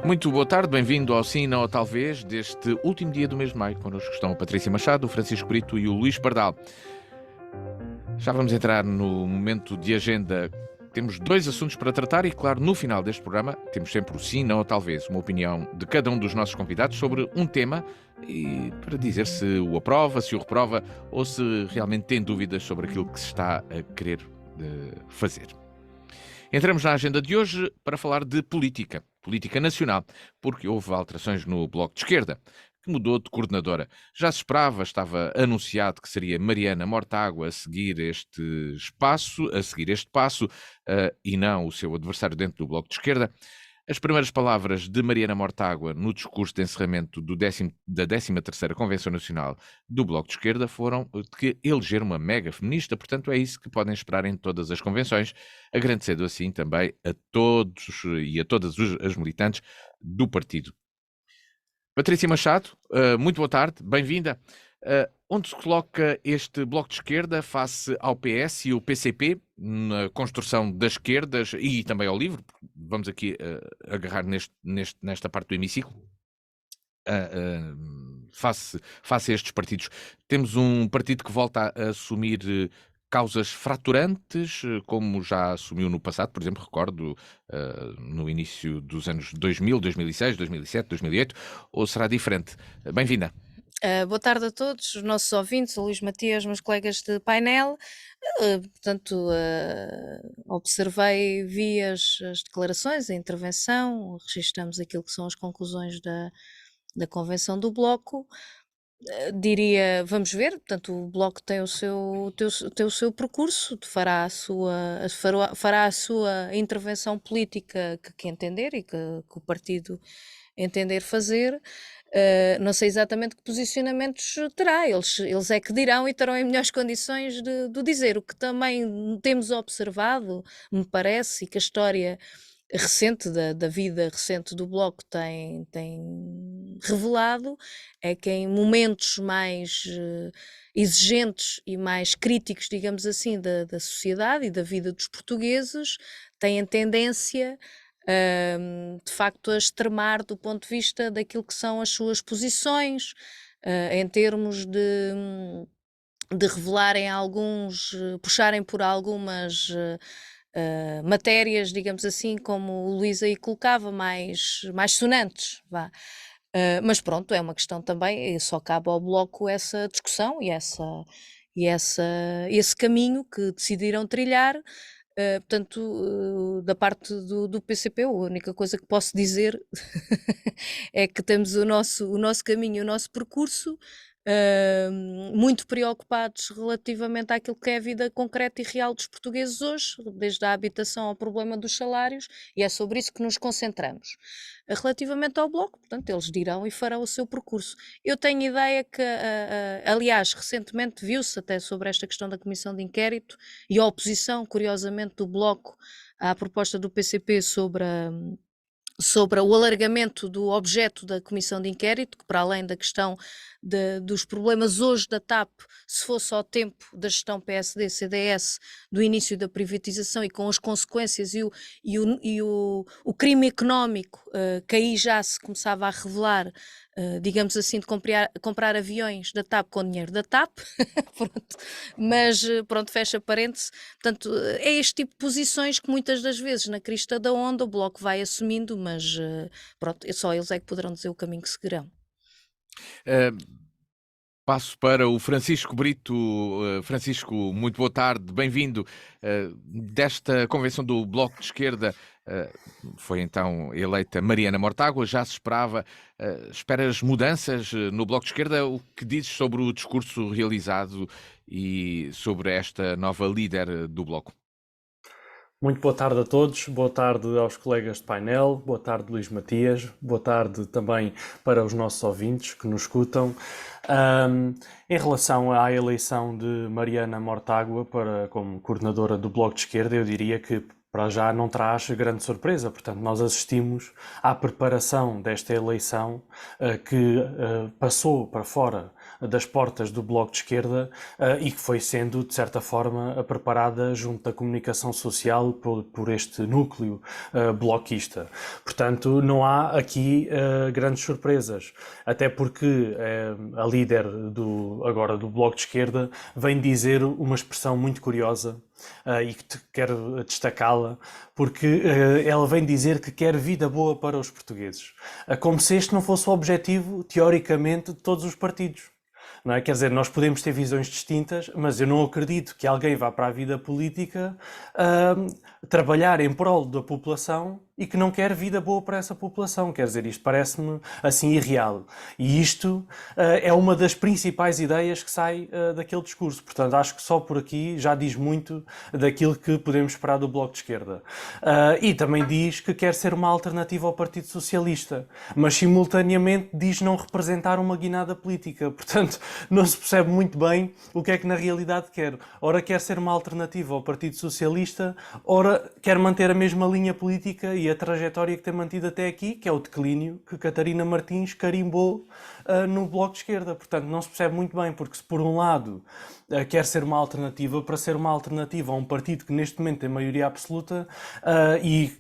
Muito boa tarde, bem-vindo ao Sim, Não ou Talvez, deste último dia do mês de maio. Connosco estão a Patrícia Machado, o Francisco Brito e o Luís Pardal. Já vamos entrar no momento de agenda. Temos dois assuntos para tratar e, claro, no final deste programa temos sempre o Sim, Não ou Talvez, uma opinião de cada um dos nossos convidados sobre um tema e para dizer se o aprova, se o reprova ou se realmente tem dúvidas sobre aquilo que se está a querer fazer. Entramos na agenda de hoje para falar de política nacional, porque houve alterações no Bloco de Esquerda, que mudou de coordenadora. Já se esperava, estava anunciado que seria Mariana Mortágua a seguir este passo, e não o seu adversário dentro do Bloco de Esquerda. As primeiras palavras de Mariana Mortágua no discurso de encerramento da 13ª Convenção Nacional do Bloco de Esquerda foram de que eleger uma mega feminista, portanto é isso que podem esperar em todas as convenções, agradecendo assim também a todos e a todas as militantes do partido. Patrícia Machado, muito boa tarde, bem-vinda. Onde se coloca este Bloco de Esquerda face ao PS e o PCP na construção das esquerdas e também ao LIVRE? Vamos aqui agarrar nesta parte do hemiciclo. Face a estes partidos. Temos um partido que volta a assumir causas fraturantes, como já assumiu no passado, por exemplo, recordo no início dos anos 2000, 2006, 2007, 2008, ou será diferente? Bem-vinda. Boa tarde a todos os nossos ouvintes, o Luís Matias, meus colegas de painel. Observei, vi as declarações, a intervenção, registramos aquilo que são as conclusões da convenção do Bloco. Diria, vamos ver, portanto, o Bloco tem o seu percurso, fará a sua intervenção política que entender e que o partido entender fazer. Não sei exatamente que posicionamentos terá, eles é que dirão e terão em melhores condições de dizer. O que também temos observado, me parece, e que a história recente da vida recente do Bloco tem revelado, é que em momentos mais exigentes e mais críticos, digamos assim, da sociedade e da vida dos portugueses, têm tendência de facto a extremar do ponto de vista daquilo que são as suas posições, em termos de revelarem puxarem por algumas matérias, digamos assim, como o Luís aí colocava, mais sonantes, vá. Mas pronto, é uma questão também, e só cabe ao Bloco essa discussão e esse caminho que decidiram trilhar. Da parte do PCP, a única coisa que posso dizer é que temos o nosso caminho, o nosso percurso, muito preocupados relativamente àquilo que é a vida concreta e real dos portugueses hoje, desde a habitação ao problema dos salários, e é sobre isso que nos concentramos. Relativamente ao Bloco, portanto, eles dirão e farão o seu percurso. Eu tenho ideia que, aliás, recentemente viu-se até sobre esta questão da comissão de inquérito e a oposição, curiosamente, do Bloco à proposta do PCP sobre o alargamento do objeto da comissão de inquérito, que para além da questão dos problemas hoje da TAP, se fosse ao tempo da gestão PSD-CDS, do início da privatização e com as consequências e o crime económico que aí já se começava a revelar, digamos assim, de comprar aviões da TAP com dinheiro da TAP, pronto, mas pronto, fecha parênteses. Portanto, é este tipo de posições que muitas das vezes na crista da onda o Bloco vai assumindo, mas pronto, só eles é que poderão dizer o caminho que seguirão. Passo para o Francisco Brito. Francisco, muito boa tarde, bem-vindo. Desta convenção do Bloco de Esquerda foi então eleita Mariana Mortágua, já se esperava. Esperas mudanças no Bloco de Esquerda? O que dizes sobre o discurso realizado e sobre esta nova líder do Bloco? Muito boa tarde a todos, boa tarde aos colegas de painel, boa tarde Luís Matias, boa tarde também para os nossos ouvintes que nos escutam. Em relação à eleição de Mariana Mortágua como coordenadora do Bloco de Esquerda, eu diria que para já não traz grande surpresa. Portanto, nós assistimos à preparação desta eleição que passou para fora das portas do Bloco de Esquerda e que foi sendo, de certa forma, preparada junto da comunicação social por este núcleo bloquista. Portanto, não há aqui grandes surpresas, até porque a líder agora do Bloco de Esquerda vem dizer uma expressão muito curiosa e que quero destacá-la, porque ela vem dizer que quer vida boa para os portugueses, como se este não fosse o objetivo, teoricamente, de todos os partidos. Não é? Quer dizer, nós podemos ter visões distintas, mas eu não acredito que alguém vá para a vida política trabalhar em prol da população e que não quer vida boa para essa população. Quer dizer, isto parece-me assim irreal. E isto é uma das principais ideias que sai daquele discurso. Portanto, acho que só por aqui já diz muito daquilo que podemos esperar do Bloco de Esquerda. E também diz que quer ser uma alternativa ao Partido Socialista, mas simultaneamente diz não representar uma guinada política. Portanto, não se percebe muito bem o que é que na realidade quer. Ora quer ser uma alternativa ao Partido Socialista, ora quer manter a mesma linha política e a trajetória que tem mantido até aqui, que é o declínio que Catarina Martins carimbou no Bloco de Esquerda. Portanto, não se percebe muito bem, porque se por um lado quer ser uma alternativa, para ser uma alternativa a um partido que neste momento tem maioria absoluta e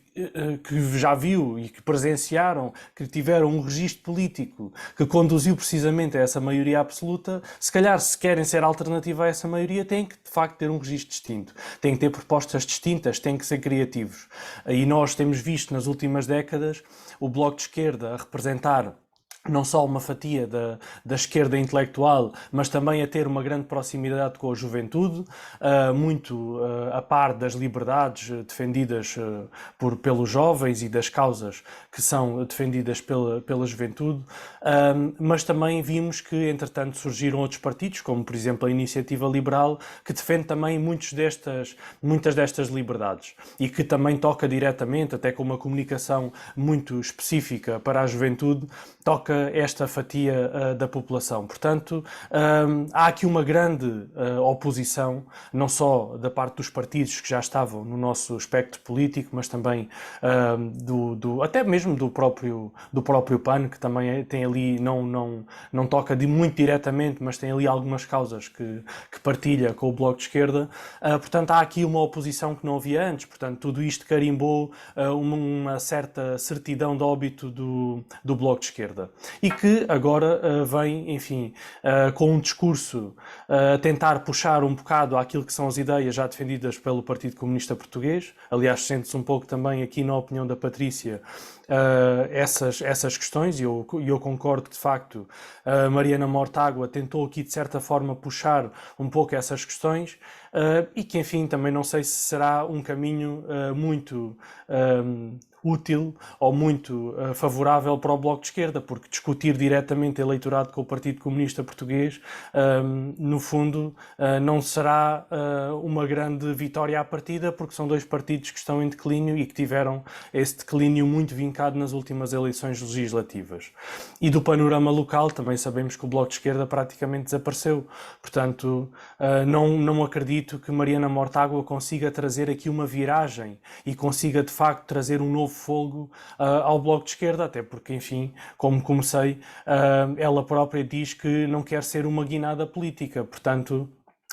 que já viu e que presenciaram, que tiveram um registro político que conduziu precisamente a essa maioria absoluta, se calhar se querem ser alternativa a essa maioria têm que de facto ter um registro distinto, têm que ter propostas distintas, têm que ser criativos. E nós temos visto nas últimas décadas o Bloco de Esquerda a representar não só uma fatia da esquerda intelectual, mas também a ter uma grande proximidade com a juventude, muito a par das liberdades defendidas pelos jovens e das causas que são defendidas pela juventude, mas também vimos que, entretanto, surgiram outros partidos, como, por exemplo, a Iniciativa Liberal, que defende também muitas destas liberdades e que também toca diretamente, até com uma comunicação muito específica para a juventude, toca esta fatia da população. Portanto, há aqui uma grande oposição, não só da parte dos partidos que já estavam no nosso espectro político, mas também até mesmo do próprio PAN, que também tem ali, não toca muito diretamente, mas tem ali algumas causas que partilha com o Bloco de Esquerda. Portanto, há aqui uma oposição que não havia antes. Portanto, tudo isto carimbou uma certa certidão de óbito do Bloco de Esquerda. E que agora vem, enfim, com um discurso a tentar puxar um bocado àquilo que são as ideias já defendidas pelo Partido Comunista Português. Aliás, sente-se um pouco também aqui na opinião da Patrícia essas questões, e eu concordo que de facto Mariana Mortágua tentou aqui de certa forma puxar um pouco essas questões e que, enfim, também não sei se será um caminho muito útil ou muito favorável para o Bloco de Esquerda, porque discutir diretamente eleitorado com o Partido Comunista Português, no fundo, não será uma grande vitória à partida, porque são dois partidos que estão em declínio e que tiveram esse declínio muito vincado nas últimas eleições legislativas. E do panorama local também sabemos que o Bloco de Esquerda praticamente desapareceu. Portanto, não acredito que Mariana Mortágua consiga trazer aqui uma viragem e consiga de facto trazer um novo fogo ao Bloco de Esquerda, até porque, enfim, como comecei, ela própria diz que não quer ser uma guinada política. Portanto,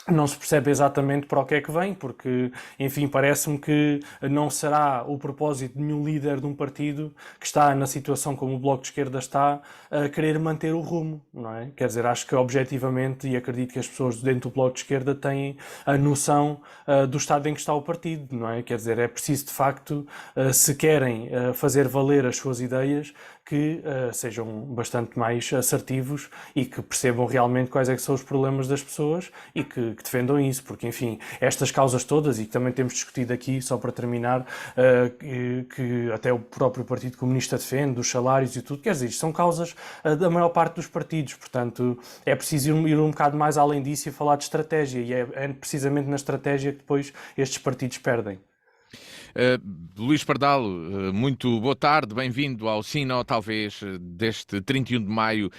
não se percebe exatamente para o que é que vem, porque, enfim, parece-me que não será o propósito de nenhum líder de um partido que está na situação como o Bloco de Esquerda está, a querer manter o rumo, não é? Quer dizer, acho que objetivamente, e acredito que as pessoas dentro do Bloco de Esquerda têm a noção do estado em que está o partido, não é? Quer dizer, é preciso de facto, se querem fazer valer as suas ideias, que sejam bastante mais assertivos e que percebam realmente quais é que são os problemas das pessoas e que defendam isso, porque, enfim, estas causas todas, e que também temos discutido aqui, só para terminar, que até o próprio Partido Comunista defende, dos salários e tudo, quer dizer, isto são causas da maior parte dos partidos, portanto, é preciso ir um bocado mais além disso e falar de estratégia, e é precisamente na estratégia que depois estes partidos perdem. Luís Pardal, muito boa tarde, bem-vindo ao Sino, talvez, deste 31 de maio,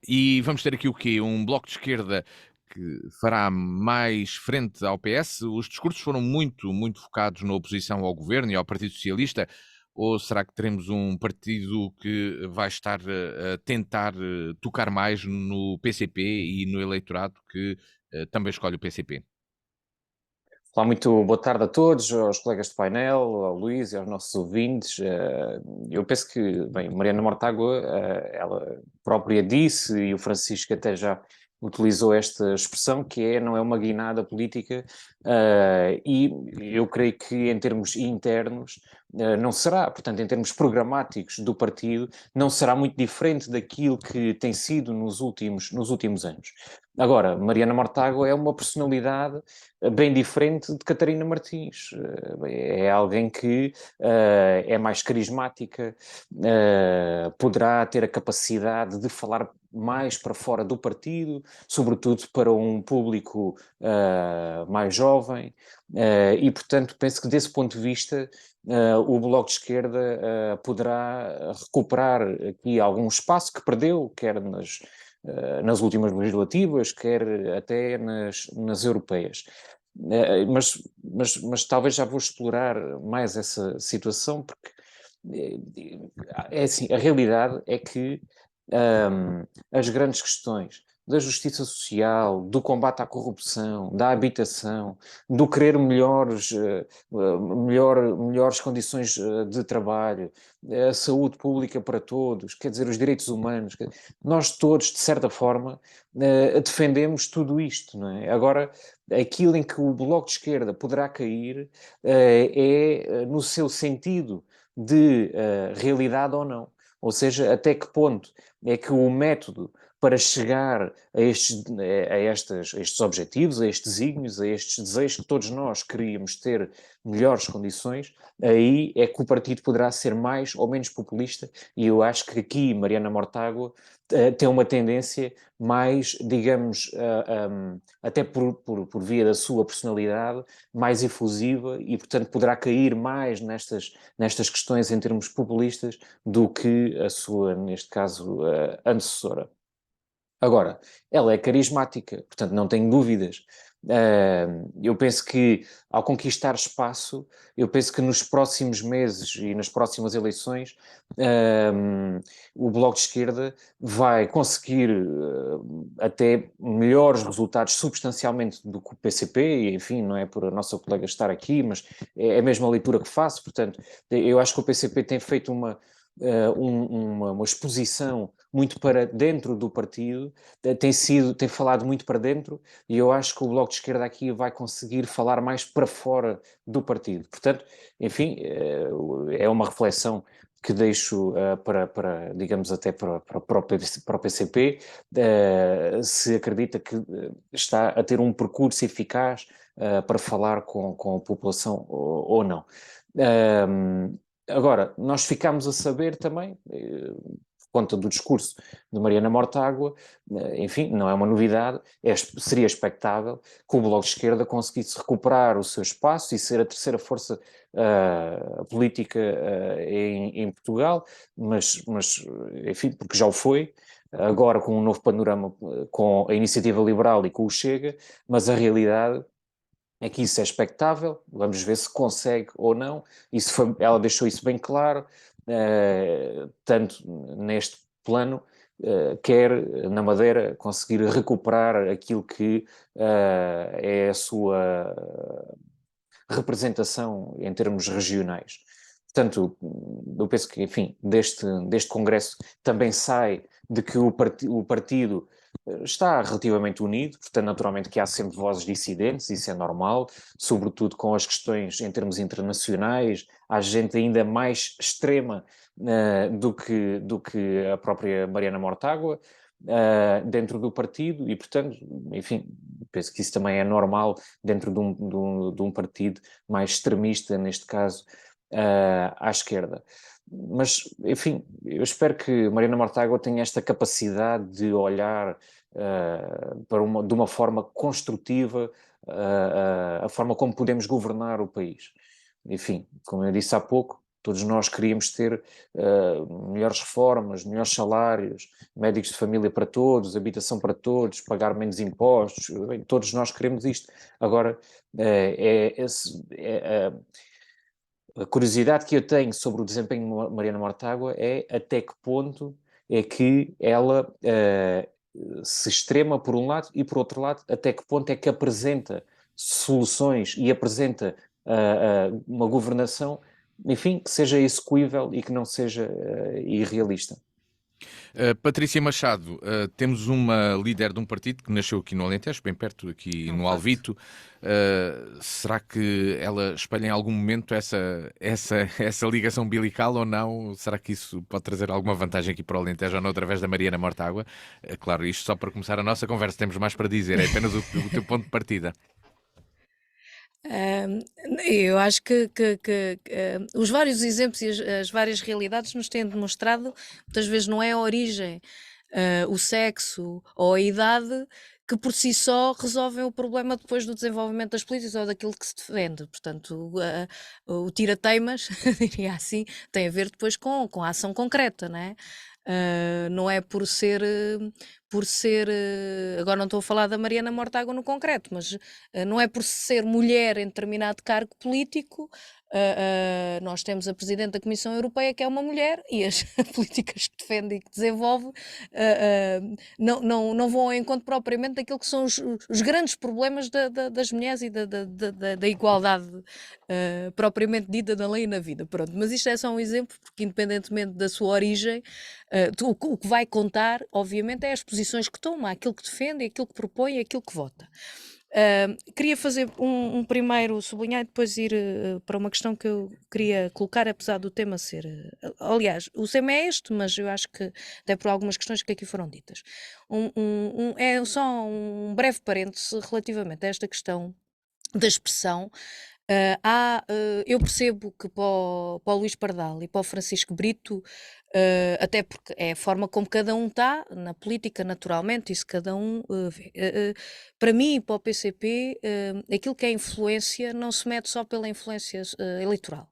e vamos ter aqui o quê? Um Bloco de Esquerda que fará mais frente ao PS? Os discursos foram muito focados na oposição ao governo e ao Partido Socialista, ou será que teremos um partido que vai estar a tentar tocar mais no PCP e no eleitorado que também escolhe o PCP? Olá, muito boa tarde a todos, aos colegas de painel, ao Luís e aos nossos ouvintes. Eu penso que, bem, Mariana Mortágua, ela própria disse, e o Francisco até já utilizou esta expressão, que não é uma guinada política, e eu creio que em termos internos não será, portanto, em termos programáticos do partido, não será muito diferente daquilo que tem sido nos últimos anos. Agora, Mariana Mortágua é uma personalidade bem diferente de Catarina Martins. É alguém que é mais carismática, poderá ter a capacidade de falar mais para fora do partido, sobretudo para um público mais jovem, e portanto penso que desse ponto de vista o Bloco de Esquerda poderá recuperar aqui algum espaço que perdeu, quer nas últimas legislativas, quer até nas europeias. Mas talvez já vou explorar mais essa situação, porque é assim, a realidade é que as grandes questões da justiça social, do combate à corrupção, da habitação, do querer melhores condições de trabalho, a saúde pública para todos, quer dizer, os direitos humanos, nós todos, de certa forma, defendemos tudo isto, não é? Agora, aquilo em que o Bloco de Esquerda poderá cair no seu sentido de realidade ou não. Ou seja, até que ponto é que o método para chegar a estes objetivos, a estes desígnios, a estes desejos que todos nós queríamos ter melhores condições, aí é que o partido poderá ser mais ou menos populista, e eu acho que aqui Mariana Mortágua tem uma tendência mais, digamos, até por via da sua personalidade, mais efusiva, e portanto poderá cair mais nestas questões em termos populistas do que a sua, neste caso, antecessora. Agora, ela é carismática, portanto não tenho dúvidas. Eu penso que ao conquistar espaço, eu penso que nos próximos meses e nas próximas eleições, o Bloco de Esquerda vai conseguir até melhores resultados substancialmente do que o PCP, e enfim, não é por a nossa colega estar aqui, mas é a mesma leitura que faço. Portanto, eu acho que o PCP tem feito uma exposição muito para dentro do partido, tem falado muito para dentro, e eu acho que o Bloco de Esquerda aqui vai conseguir falar mais para fora do partido. Portanto, enfim, é uma reflexão que deixo digamos, até para o PCP, se acredita que está a ter um percurso eficaz para falar com a população ou não. Agora, nós ficámos a saber também, por conta do discurso de Mariana Mortágua, enfim, não é uma novidade, seria expectável que o Bloco de Esquerda conseguisse recuperar o seu espaço e ser a terceira força política em Portugal, mas, enfim, porque já o foi, agora com um novo panorama, com a Iniciativa Liberal e com o Chega, mas a realidade é que isso é expectável, vamos ver se consegue ou não. Ela deixou isso bem claro, tanto neste plano, quer na Madeira conseguir recuperar aquilo que é a sua representação em termos regionais. Portanto, eu penso que, enfim, deste congresso também sai de que o partido está relativamente unido, portanto, naturalmente que há sempre vozes dissidentes, isso é normal, sobretudo com as questões em termos internacionais, há gente ainda mais extrema do que a própria Mariana Mortágua dentro do partido, e portanto, enfim, penso que isso também é normal dentro de um partido mais extremista, neste caso, à esquerda. Mas, enfim, eu espero que Mariana Mortágua tenha esta capacidade de olhar de uma forma construtiva a forma como podemos governar o país. Enfim, como eu disse há pouco, Todos nós queríamos ter melhores reformas, melhores salários, médicos de família para todos, habitação para todos, pagar menos impostos. Bem, todos nós queremos isto. Agora, a curiosidade que eu tenho sobre o desempenho de Mariana Mortágua é até que ponto é que ela se extrema por um lado e por outro lado, até que ponto é que apresenta soluções e apresenta uma governação, enfim, que seja execuível e que não seja irrealista. Patrícia Machado, temos uma líder de um partido que nasceu aqui no Alentejo, bem perto, aqui no Alvito. Será que ela espelha em algum momento essa ligação umbilical ou não? Será que isso pode trazer alguma vantagem aqui para o Alentejo ou não, através da Mariana Mortágua? Claro, isto só para começar a nossa conversa, temos mais para dizer, é apenas o teu ponto de partida. Eu acho que os vários exemplos e as várias realidades nos têm demonstrado, muitas vezes não é a origem, o sexo ou a idade que por si só resolvem o problema depois do desenvolvimento das políticas ou daquilo que se defende. Portanto, o tira-teimas, diria assim, tem a ver depois com a ação concreta, não é? Não é por ser, agora não estou a falar da Mariana Mortágua no concreto, mas não é por ser mulher em determinado cargo político. Nós temos a Presidente da Comissão Europeia, que é uma mulher, e as políticas que defende e que desenvolve não vão ao encontro propriamente daquilo que são os grandes problemas das mulheres e da igualdade propriamente dita na lei e na vida. Pronto, mas isto é só um exemplo, porque independentemente da sua origem, o que vai contar, obviamente, é as posições que toma, aquilo que defende, aquilo que propõe e aquilo que vota. Queria fazer um primeiro sublinhar e depois ir para uma questão que eu queria colocar, apesar do tema ser... aliás, o tema é este, mas eu acho que até por algumas questões que aqui foram ditas. É só um breve parêntese relativamente a esta questão da expressão. Eu percebo que para o Luís Pardal e para o Francisco Brito, até porque é a forma como cada um está na política, naturalmente, isso cada um vê. Para mim e para o PCP, aquilo que é influência não se mede só pela influência eleitoral.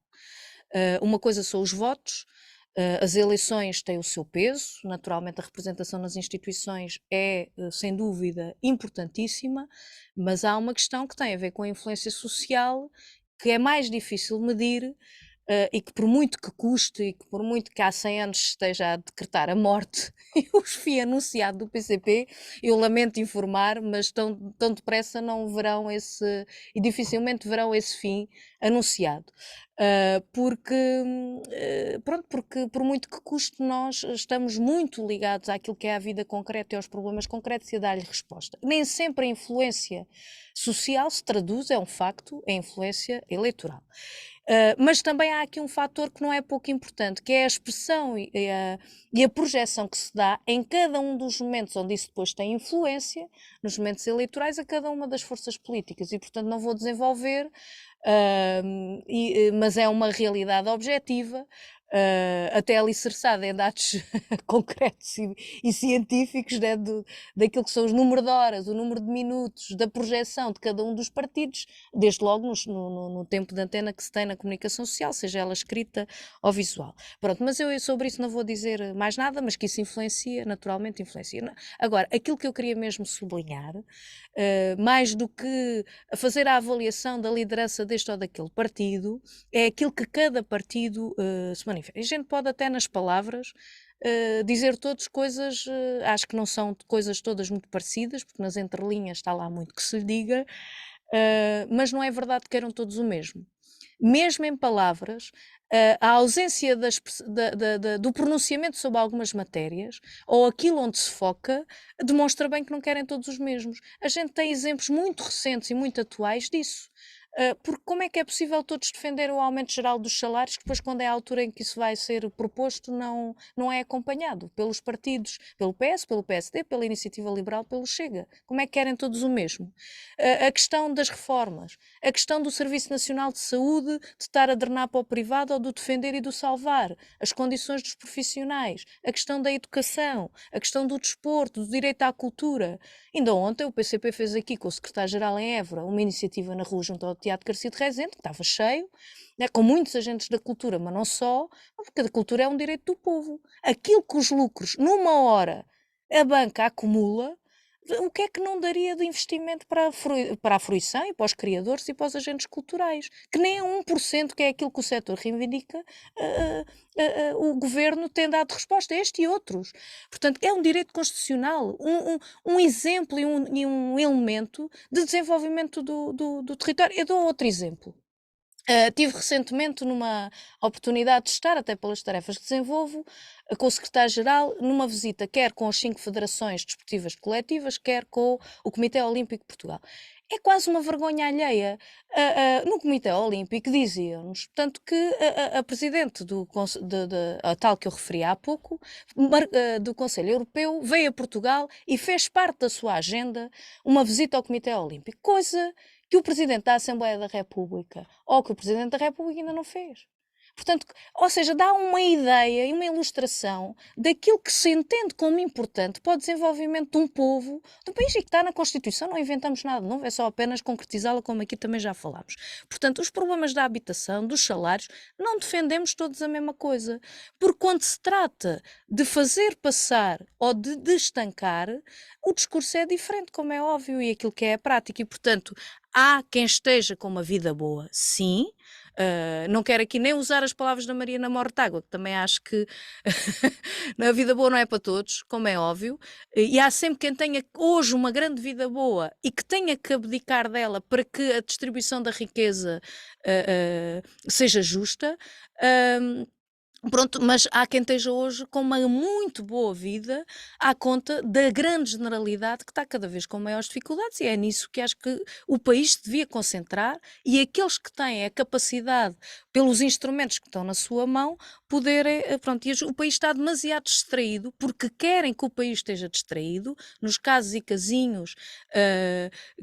Uma coisa são os votos. As eleições têm o seu peso, naturalmente a representação nas instituições é, sem dúvida, importantíssima, mas há uma questão que tem a ver com a influência social, que é mais difícil medir e que por muito que custe e que por muito que há 100 anos esteja a decretar a morte e o fim anunciado do PCP, eu lamento informar, mas tão depressa não verão e dificilmente verão esse fim anunciado. Porque por muito que custe, nós estamos muito ligados àquilo que é a vida concreta e aos problemas concretos e a dar-lhe resposta. Nem sempre a influência social se traduz, é um facto, em influência eleitoral. Mas também há aqui um fator que não é pouco importante, que é a expressão e a projeção que se dá em cada um dos momentos onde isso depois tem influência, nos momentos eleitorais, a cada uma das forças políticas. E, portanto, não vou desenvolver, mas é uma realidade objetiva, até alicerçada em dados concretos e científicos, né, daquilo que são os números de horas, o número de minutos, da projeção de cada um dos partidos, desde logo no tempo de antena que se tem na comunicação social, seja ela escrita ou visual. Pronto, mas eu sobre isso não vou dizer mais nada, mas que isso influencia, naturalmente influencia. Agora, aquilo que eu queria mesmo sublinhar, mais do que fazer a avaliação da liderança deste ou daquele partido, é aquilo que cada partido se manifesta. A gente pode até nas palavras dizer todas coisas, acho que não são coisas todas muito parecidas, porque nas entrelinhas está lá muito que se lhe diga, mas não é verdade que queiram todos o mesmo. Mesmo em palavras, a ausência do pronunciamento sobre algumas matérias, ou aquilo onde se foca, demonstra bem que não querem todos os mesmos. A gente tem exemplos muito recentes e muito atuais disso. Porque como é que é possível todos defender o aumento geral dos salários, que depois, quando é a altura em que isso vai ser proposto, não é acompanhado pelos partidos, pelo PS, pelo PSD, pela Iniciativa Liberal, pelo Chega? Como é que querem todos o mesmo? A questão das reformas, a questão do Serviço Nacional de Saúde, de estar a drenar para o privado ou do defender e do salvar, as condições dos profissionais, a questão da educação, a questão do desporto, do direito à cultura. Ainda ontem o PCP fez aqui com o secretário-geral em Évora uma iniciativa na rua junto ao Teatro Garcia de Rezende, que estava cheio, né, com muitos agentes da cultura, mas não só, porque a cultura é um direito do povo. Aquilo que os lucros, numa hora, a banca acumula, o que é que não daria de investimento para a fruição e para os criadores e para os agentes culturais? Que nem a 1%, que é aquilo que o setor reivindica, o governo tem dado resposta a este e outros. Portanto, é um direito constitucional, um exemplo e um elemento de desenvolvimento do território. Eu dou outro exemplo. Tive recentemente numa oportunidade de estar, até pelas tarefas que desenvolvo, com o secretário-geral, numa visita quer com as 5 federações desportivas coletivas, quer com o Comitê Olímpico de Portugal. É quase uma vergonha alheia. No Comitê Olímpico diziam-nos, portanto, que a presidente a tal que eu referi há pouco, do Conselho Europeu, veio a Portugal e fez parte da sua agenda uma visita ao Comitê Olímpico, coisa que o Presidente da Assembleia da República ou que o Presidente da República ainda não fez. Portanto, ou seja, dá uma ideia e uma ilustração daquilo que se entende como importante para o desenvolvimento de um povo, de um país e que está na Constituição, não inventamos nada novo, é só apenas concretizá-la, como aqui também já falámos. Portanto, os problemas da habitação, dos salários, não defendemos todos a mesma coisa, porque quando se trata de fazer passar ou de estancar, o discurso é diferente, como é óbvio, e aquilo que é a prática, e portanto, há quem esteja com uma vida boa, sim. Não quero aqui nem usar as palavras da Mariana Mortágua, que também acho que a vida boa não é para todos, como é óbvio, e há sempre quem tenha hoje uma grande vida boa e que tenha que abdicar dela para que a distribuição da riqueza seja justa. Pronto, mas há quem esteja hoje com uma muito boa vida à conta da grande generalidade que está cada vez com maiores dificuldades, e é nisso que acho que o país se devia concentrar, e aqueles que têm a capacidade, pelos instrumentos que estão na sua mão, poderem, pronto, e o país está demasiado distraído, porque querem que o país esteja distraído, nos casos e casinhos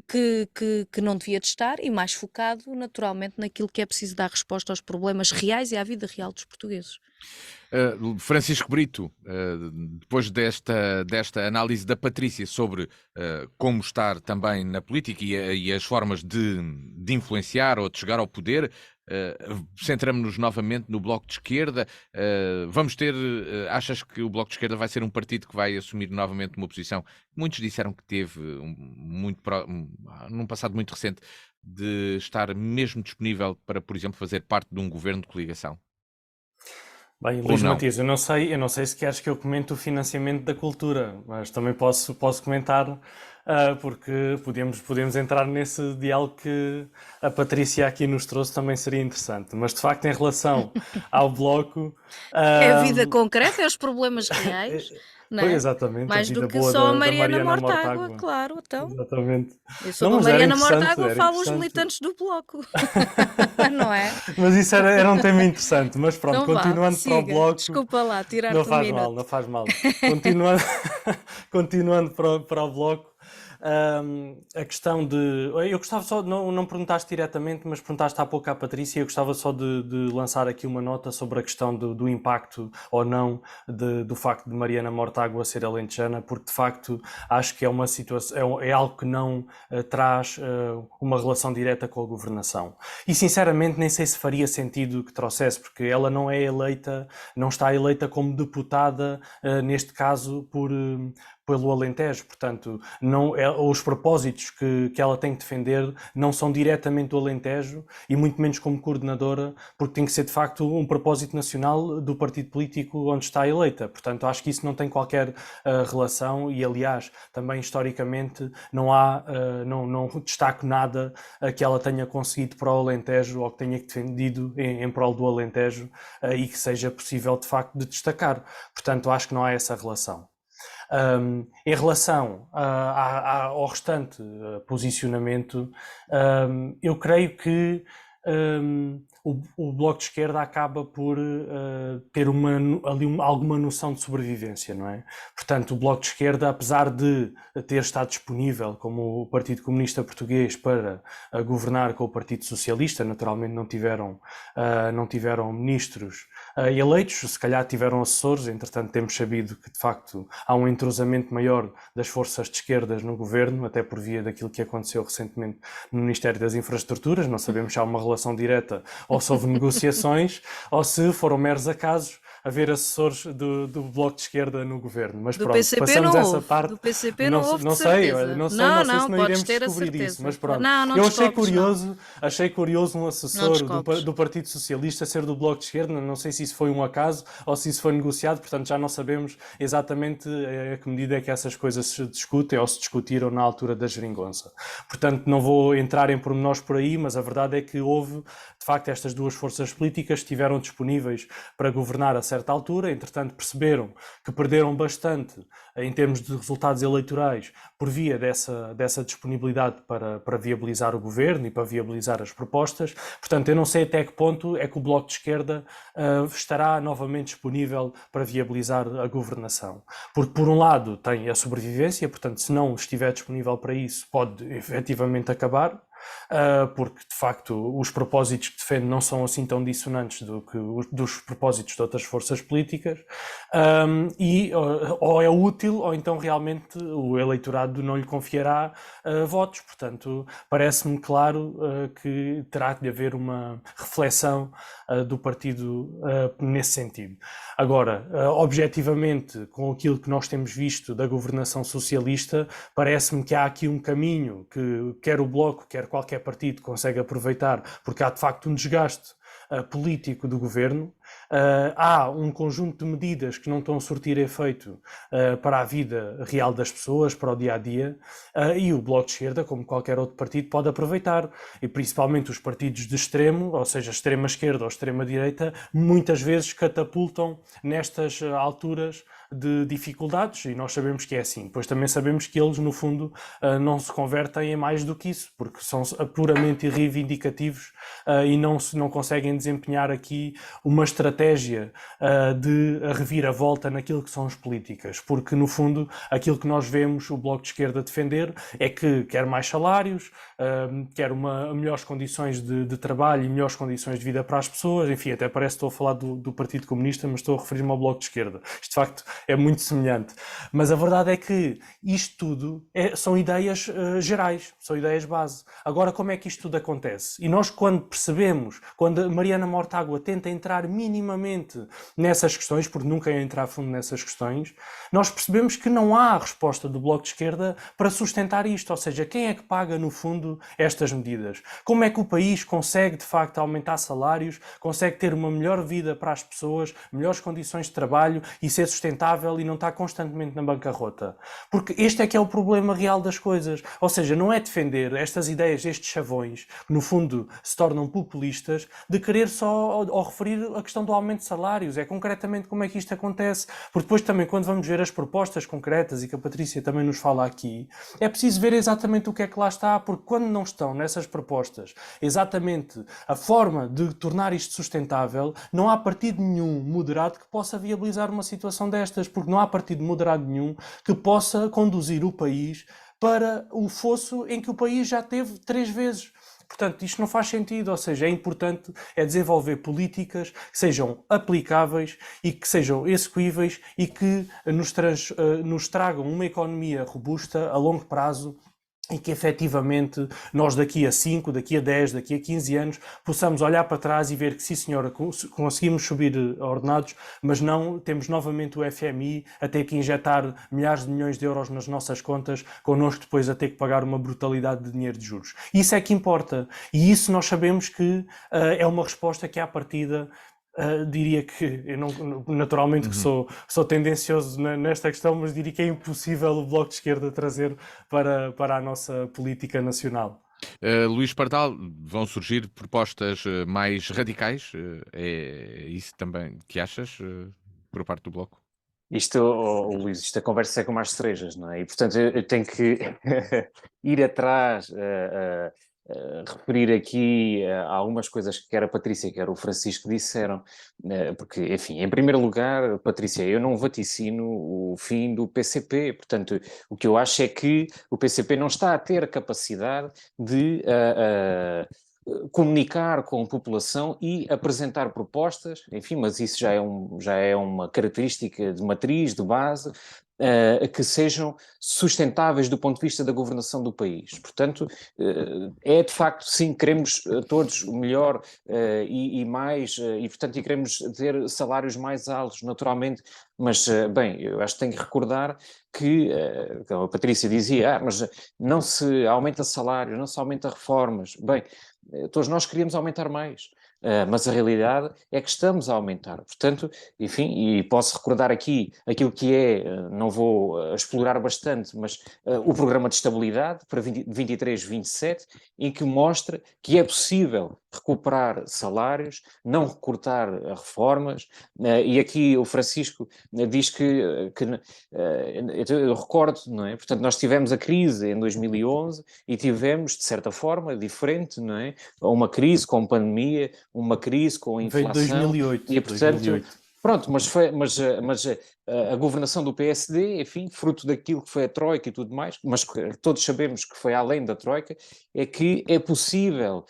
que não devia de estar, e mais focado naturalmente naquilo que é preciso dar resposta aos problemas reais e à vida real dos portugueses. Francisco Brito, depois desta análise da Patrícia sobre como estar também na política e as formas de influenciar ou de chegar ao poder, centramos-nos novamente no Bloco de Esquerda. Vamos ter, achas que o Bloco de Esquerda vai ser um partido que vai assumir novamente uma posição? Muitos disseram que teve, num passado muito recente, de estar mesmo disponível para, por exemplo, fazer parte de um governo de coligação. Bem, Luís Matias, eu não sei se queres que eu comente o financiamento da cultura, mas também posso comentar, porque podemos entrar nesse diálogo que a Patrícia aqui nos trouxe, também seria interessante. Mas de facto, em relação ao Bloco... É a vida concreta, é os problemas reais, não é? Foi exatamente, mais a vida do que boa só a da Mariana Mariana Mortágua, claro, então. Exatamente. Eu sou Não, da mas era Mariana interessante, Mortágua, era falo os interessante. militantes do Bloco, não é? Mas isso era um tema interessante. Mas pronto, Então vá, continuando para o siga. Bloco... Desculpa lá, tirar-te Não um faz mal, minuto. não faz mal. Continuando para o Bloco, a questão de... Eu gostava só, não perguntaste diretamente, mas perguntaste há pouco à Patrícia, eu gostava só de lançar aqui uma nota sobre a questão do impacto ou não do facto de Mariana Mortágua ser alentejana, porque de facto acho que é uma situação, é algo que não traz uma relação direta com a governação. E sinceramente nem sei se faria sentido que trouxesse, porque ela não é eleita, não está eleita como deputada, neste caso, pelo Alentejo, portanto, os propósitos que ela tem que defender não são diretamente do Alentejo e muito menos como coordenadora, porque tem que ser de facto um propósito nacional do partido político onde está eleita. Portanto, acho que isso não tem qualquer relação e, aliás, também historicamente não destaco nada que ela tenha conseguido para o Alentejo ou que tenha defendido em prol do Alentejo e que seja possível de facto de destacar. Portanto, acho que não há essa relação. Em relação ao restante posicionamento, eu creio que o Bloco de Esquerda acaba por ter alguma noção de sobrevivência, não é? Portanto, o Bloco de Esquerda, apesar de ter estado disponível como o Partido Comunista Português para governar com o Partido Socialista, naturalmente não tiveram ministros eleitos, se calhar tiveram assessores, entretanto temos sabido que de facto há um entrosamento maior das forças de esquerdas no governo, até por via daquilo que aconteceu recentemente no Ministério das Infraestruturas, não sabemos se há uma relação direta ou se houve negociações, ou se foram meros acasos haver assessores do Bloco de Esquerda no governo. Mas Do pronto, PCP passamos não essa houve. parte. Do PCP não houve, de Não sei, certeza. não sei se não Podes iremos ter a descobrir isso, certeza. mas pronto. Não Eu achei descobres, não. achei curioso um Não assessor descobres. do Partido Socialista ser do Bloco de Esquerda, não sei se isso foi um acaso ou se isso foi negociado, portanto já não sabemos exatamente a que medida é que essas coisas se discutem ou se discutiram na altura da geringonça. Portanto, não vou entrar em pormenores por aí, mas a verdade é que houve, de facto, estas duas forças políticas que estiveram disponíveis para governar a certa altura, entretanto perceberam que perderam bastante em termos de resultados eleitorais por via dessa disponibilidade para viabilizar o governo e para viabilizar as propostas. Portanto, eu não sei até que ponto é que o Bloco de Esquerda estará novamente disponível para viabilizar a governação. Porque, por um lado, tem a sobrevivência, portanto, se não estiver disponível para isso, pode efetivamente acabar. Porque de facto os propósitos que defende não são assim tão dissonantes dos propósitos de outras forças políticas, e ou é útil ou então realmente o eleitorado não lhe confiará votos. Portanto, parece-me claro que terá de haver uma reflexão do partido nesse sentido. Agora, objetivamente, com aquilo que nós temos visto da governação socialista, parece-me que há aqui um caminho que quer o Bloco, quer qualquer partido consegue aproveitar, porque há de facto um desgaste político do governo. Há um conjunto de medidas que não estão a surtir efeito para a vida real das pessoas, para o dia-a-dia, e o Bloco de Esquerda, como qualquer outro partido, pode aproveitar, e principalmente os partidos de extremo, ou seja, extrema-esquerda ou extrema-direita, muitas vezes catapultam nestas alturas de dificuldades, e nós sabemos que é assim. Pois também sabemos que eles, no fundo, não se convertem em mais do que isso, porque são puramente reivindicativos e não conseguem desempenhar aqui uma estratégia de reviravolta naquilo que são as políticas, porque no fundo aquilo que nós vemos o Bloco de Esquerda defender é que quer mais salários, quer melhores condições de trabalho e melhores condições de vida para as pessoas. Enfim, até parece que estou a falar do Partido Comunista, mas estou a referir-me ao Bloco de Esquerda. Isto de facto é muito semelhante, mas a verdade é que isto tudo são ideias gerais, são ideias base. Agora, como é que isto tudo acontece? E nós, quando percebemos, quando a Mariana Mortágua tenta entrar minimamente nessas questões, porque nunca ia entrar a fundo nessas questões, nós percebemos que não há resposta do Bloco de Esquerda para sustentar isto, ou seja, quem é que paga no fundo estas medidas? Como é que o país consegue de facto aumentar salários, consegue ter uma melhor vida para as pessoas, melhores condições de trabalho e ser sustentável e não estar constantemente na bancarrota? Porque este é que é o problema real das coisas, ou seja, não é defender estas ideias, estes chavões, que no fundo se tornam populistas, de querer só ou referir a questão do aumento de salários, é concretamente como é que isto acontece, porque depois também quando vamos ver as propostas concretas, e que a Patrícia também nos fala aqui, é preciso ver exatamente o que é que lá está, porque quando não estão nessas propostas exatamente a forma de tornar isto sustentável, não há partido nenhum moderado que possa viabilizar uma situação destas, porque não há partido moderado nenhum que possa conduzir o país para o fosso em que o país já teve 3 vezes. Portanto, isto não faz sentido, ou seja, é importante desenvolver políticas que sejam aplicáveis e que sejam execuíveis e que nos tragam uma economia robusta a longo prazo e que efetivamente nós daqui a 5, daqui a 10, daqui a 15 anos possamos olhar para trás e ver que sim senhora, conseguimos subir ordenados, mas não temos novamente o FMI a ter que injetar milhares de milhões de euros nas nossas contas, connosco depois a ter que pagar uma brutalidade de dinheiro de juros. Isso é que importa, e isso nós sabemos que é uma resposta que à partida diria que eu naturalmente que sou tendencioso nesta questão, mas diria que é impossível o Bloco de Esquerda trazer para a nossa política nacional. Luís Pardal, vão surgir propostas mais radicais? É isso também que achas por parte do Bloco? Isto, Luís, esta conversa é como as cerejas, não é? E portanto eu tenho que ir atrás referir aqui a algumas coisas que quer a Patrícia, quer o Francisco disseram, porque, enfim, em primeiro lugar, Patrícia, eu não vaticino o fim do PCP, portanto, o que eu acho é que o PCP não está a ter a capacidade de comunicar com a população e apresentar propostas, enfim, mas isso já é uma característica de matriz, de base, que sejam sustentáveis do ponto de vista da governação do país. Portanto, é de facto, sim, queremos todos o melhor e mais, e portanto, e queremos ter salários mais altos, naturalmente, mas, bem, eu acho que tenho que recordar que, como a Patrícia dizia, mas não se aumenta salários, não se aumenta reformas. Bem, todos nós queríamos aumentar mais. Mas a realidade é que estamos a aumentar. Portanto, enfim, e posso recordar aqui aquilo que é, não vou explorar bastante, mas o programa de estabilidade para 23-27, em que mostra que é possível recuperar salários, não recortar reformas, e aqui o Francisco diz que eu recordo, não é? Portanto, nós tivemos a crise em 2011 e tivemos, de certa forma, diferente, não é? Uma crise com pandemia, uma crise com Veio de inflação, 2008. e portanto, pronto, mas a governação do PSD, enfim, fruto daquilo que foi a Troika e tudo mais, mas todos sabemos que foi além da Troika, é que é possível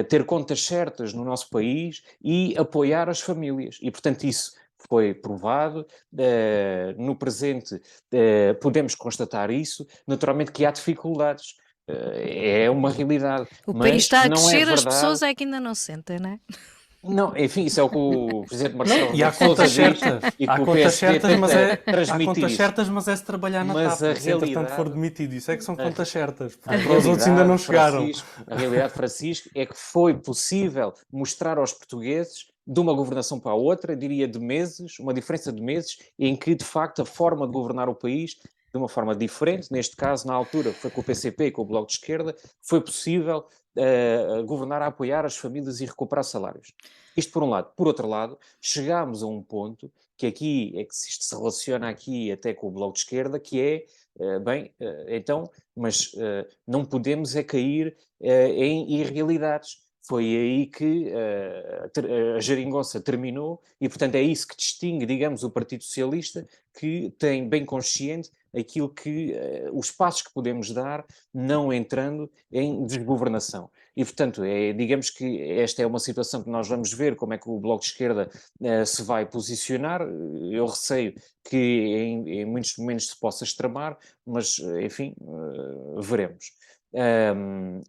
ter contas certas no nosso país e apoiar as famílias. E, portanto, isso foi provado, no presente podemos constatar isso, naturalmente que há dificuldades. É uma realidade, O país mas está a não é crescer, as verdade. pessoas é que ainda não sentem, não é? Não, enfim, isso é o que o Presidente Marcelo Não, e Rebelo há de Sousa contas diz certas. e que Há o contas PSD certas, mas tenta é. Há transmitir contas isso. certas, mas é se trabalhar na Mas TAP. a Se entretanto for realidade, demitido, isso é que são contas certas. a Para os outros ainda não realidade, chegaram. A realidade, Francisco, é que foi possível mostrar aos portugueses, de uma governação para a outra, diria de meses, uma diferença de meses, em que, de facto, a forma de governar o país, de uma forma diferente, neste caso, na altura, foi com o PCP e com o Bloco de Esquerda, foi possível governar a apoiar as famílias e recuperar salários. Isto por um lado. Por outro lado, chegámos a um ponto, que aqui é que isto se relaciona aqui até com o Bloco de Esquerda, que é, então, mas não podemos é cair em irrealidades. Foi aí que a geringonça terminou e, portanto, é isso que distingue, digamos, o Partido Socialista, que tem bem consciente aquilo que os passos que podemos dar, não entrando em desgovernação. E, portanto, digamos que esta é uma situação que nós vamos ver como é que o Bloco de Esquerda se vai posicionar. Eu receio que em muitos momentos se possa extremar, mas, enfim, veremos.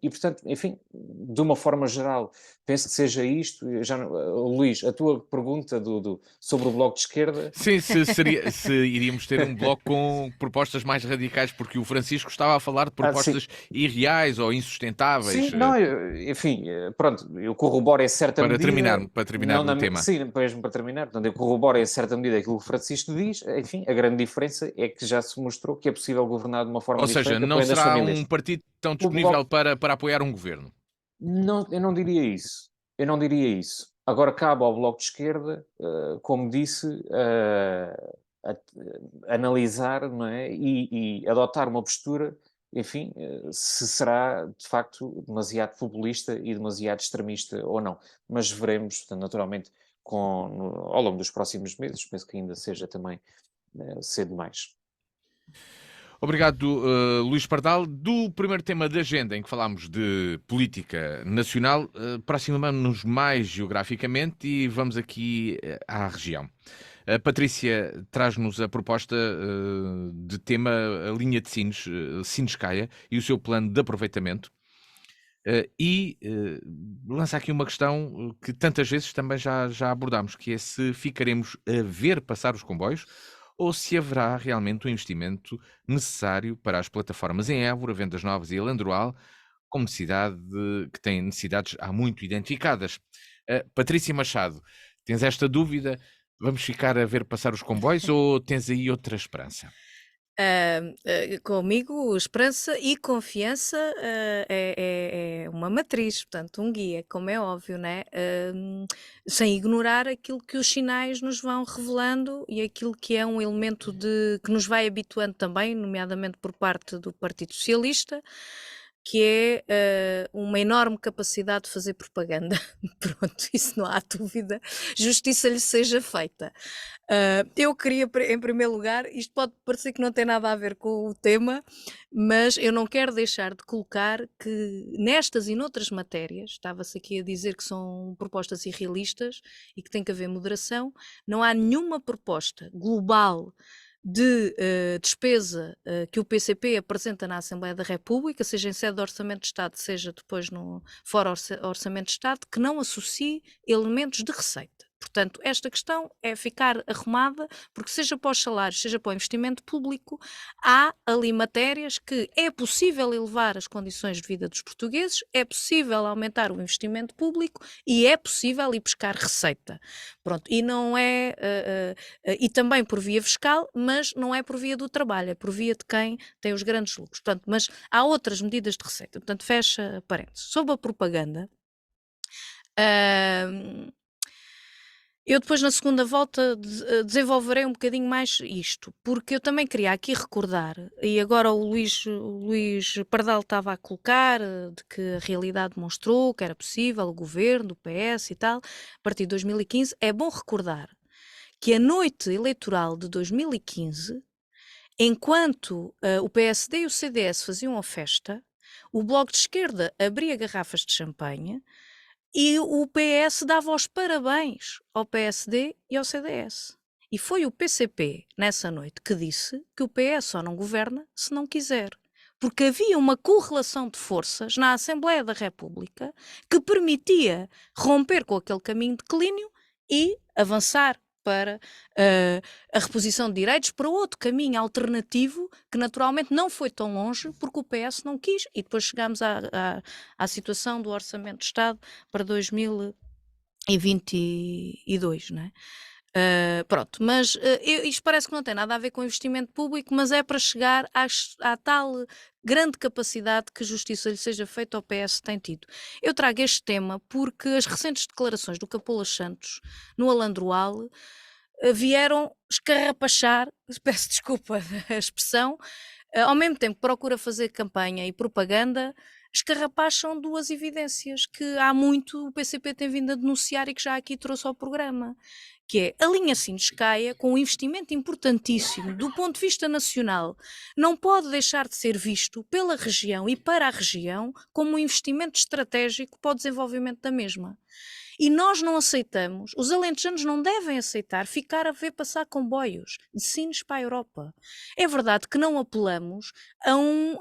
E, portanto, enfim, de uma forma geral, penso que seja isto. Luís, a tua pergunta sobre o Bloco de Esquerda. Sim, se iríamos ter um bloco com propostas mais radicais, porque o Francisco estava a falar de Sim. propostas irreais ou insustentáveis. Sim, não, enfim, pronto, eu corroboro em certa medida. Para terminar o tema. Sim, mesmo para terminar, portanto, eu corroboro em certa medida aquilo que o Francisco diz. Enfim, a grande diferença é que já se mostrou que é possível governar de uma forma Ou seja, diferente, não apoiando as será famílias. um partido tão O disponível Bloco, para apoiar um governo. não, eu não diria isso. Eu não diria isso. Agora cabe ao Bloco de Esquerda, como disse, analisar, não é? E adotar uma postura, enfim, se será de facto demasiado populista e demasiado extremista ou não. Mas veremos, portanto, naturalmente, ao longo dos próximos meses, penso que ainda seja também cedo demais. Obrigado, Luís Pardal. Do primeiro tema da agenda, em que falámos de política nacional, aproximamos-nos mais geograficamente e vamos aqui à região. A Patrícia traz-nos a proposta de tema a linha de Sines, Sinescaia, e o seu plano de aproveitamento. Lança aqui uma questão que tantas vezes também já abordámos, que é se ficaremos a ver passar os comboios ou se haverá realmente o investimento necessário para as plataformas em Évora, Vendas Novas e Alandroal, como que têm necessidades há muito identificadas. Patrícia Machado, tens esta dúvida? Vamos ficar a ver passar os comboios ou tens aí outra esperança? Comigo, esperança e confiança é uma matriz, portanto, um guia, como é óbvio, né? Sem ignorar aquilo que os sinais nos vão revelando e aquilo que é um elemento que nos vai habituando também, nomeadamente por parte do Partido Socialista, que é uma enorme capacidade de fazer propaganda. Pronto, isso não há dúvida, justiça lhe seja feita. Eu queria, em primeiro lugar, isto pode parecer que não tem nada a ver com o tema, mas eu não quero deixar de colocar que nestas e noutras matérias, estava-se aqui a dizer que são propostas irrealistas e que tem que haver moderação, não há nenhuma proposta global de despesa que o PCP apresenta na Assembleia da República, seja em sede de Orçamento de Estado, seja depois no fora Orçamento de Estado, que não associe elementos de receita. Portanto, esta questão é ficar arrumada, porque seja para os salários, seja para o investimento público, há ali matérias que é possível elevar as condições de vida dos portugueses, é possível aumentar o investimento público e é possível ir buscar receita. Pronto, e não é, e também por via fiscal, mas não é por via do trabalho, é por via de quem tem os grandes lucros. Portanto, mas há outras medidas de receita. Portanto, fecha parênteses. Sobre a propaganda, eu depois na segunda volta desenvolverei um bocadinho mais isto, porque eu também queria aqui recordar, e agora o Luís Pardal estava a colocar, de que a realidade mostrou que era possível, o governo, o PS e tal, a partir de 2015, é bom recordar que a noite eleitoral de 2015, enquanto o PSD e o CDS faziam a festa, o Bloco de Esquerda abria garrafas de champanhe, e o PS dava os parabéns ao PSD e ao CDS. E foi o PCP, nessa noite, que disse que o PS só não governa se não quiser. Porque havia uma correlação de forças na Assembleia da República que permitia romper com aquele caminho de declínio e avançar para a reposição de direitos, para outro caminho alternativo que naturalmente não foi tão longe porque o PS não quis, e depois chegámos à situação do Orçamento de Estado para 2022, não é? Pronto, mas isto parece que não tem nada a ver com investimento público, mas é para chegar à tal grande capacidade que justiça lhe seja feita ao PS tem tido. Eu trago este tema porque as recentes declarações do Capolas Santos no Alandroal vieram escarrapachar, peço desculpa a expressão, ao mesmo tempo que procura fazer campanha e propaganda, escarrapacham duas evidências que há muito o PCP tem vindo a denunciar e que já aqui trouxe ao programa, que é a linha Sines-Caia, com um investimento importantíssimo do ponto de vista nacional, não pode deixar de ser visto pela região e para a região como um investimento estratégico para o desenvolvimento da mesma. E nós não aceitamos, os alentejanos não devem aceitar ficar a ver passar comboios de Sines para a Europa. É verdade que não apelamos a um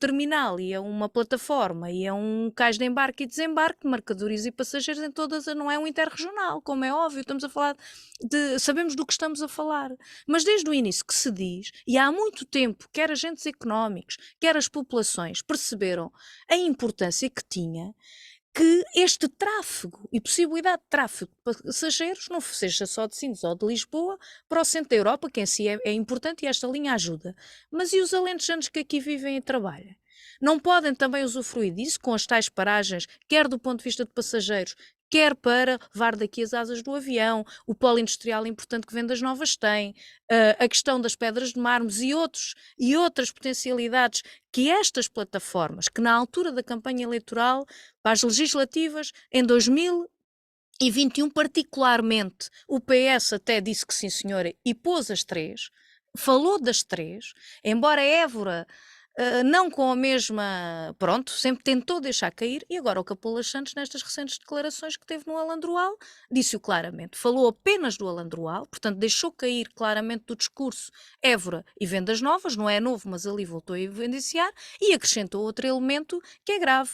terminal e a uma plataforma e a um cais de embarque e desembarque de mercadorias e passageiros em todas, não é um interregional, como é óbvio, estamos a falar sabemos do que estamos a falar. Mas desde o início que se diz, e há muito tempo, quer agentes económicos, quer as populações perceberam a importância que tinha, que este tráfego e possibilidade de tráfego de passageiros não seja só de Sines ou de Lisboa para o centro da Europa, que em si é importante e esta linha ajuda. Mas e os alentejanos que aqui vivem e trabalham? Não podem também usufruir disso com as tais paragens, quer do ponto de vista de passageiros, quer para levar daqui as asas do avião, o polo industrial importante que Vendas Novas tem, a questão das pedras de mármores e outras potencialidades que estas plataformas, que na altura da campanha eleitoral para as legislativas em 2021 particularmente, o PS até disse que sim senhora e pôs as três, falou das três, embora Évora não com a mesma, pronto, sempre tentou deixar cair, e agora o Capolas Santos, nestas recentes declarações que teve no Alandroal, disse-o claramente, falou apenas do Alandroal, portanto deixou cair claramente do discurso Évora e Vendas Novas, não é novo, mas ali voltou a evidenciar, e acrescentou outro elemento que é grave,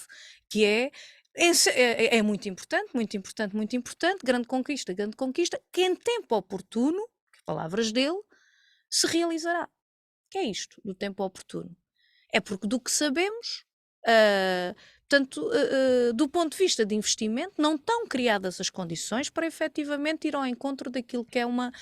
que é muito importante, muito importante, muito importante, grande conquista, que em tempo oportuno, palavras dele, se realizará. Que é isto, do tempo oportuno? É porque do que sabemos, portanto, do ponto de vista de investimento, não estão criadas as condições para efetivamente ir ao encontro daquilo que é uma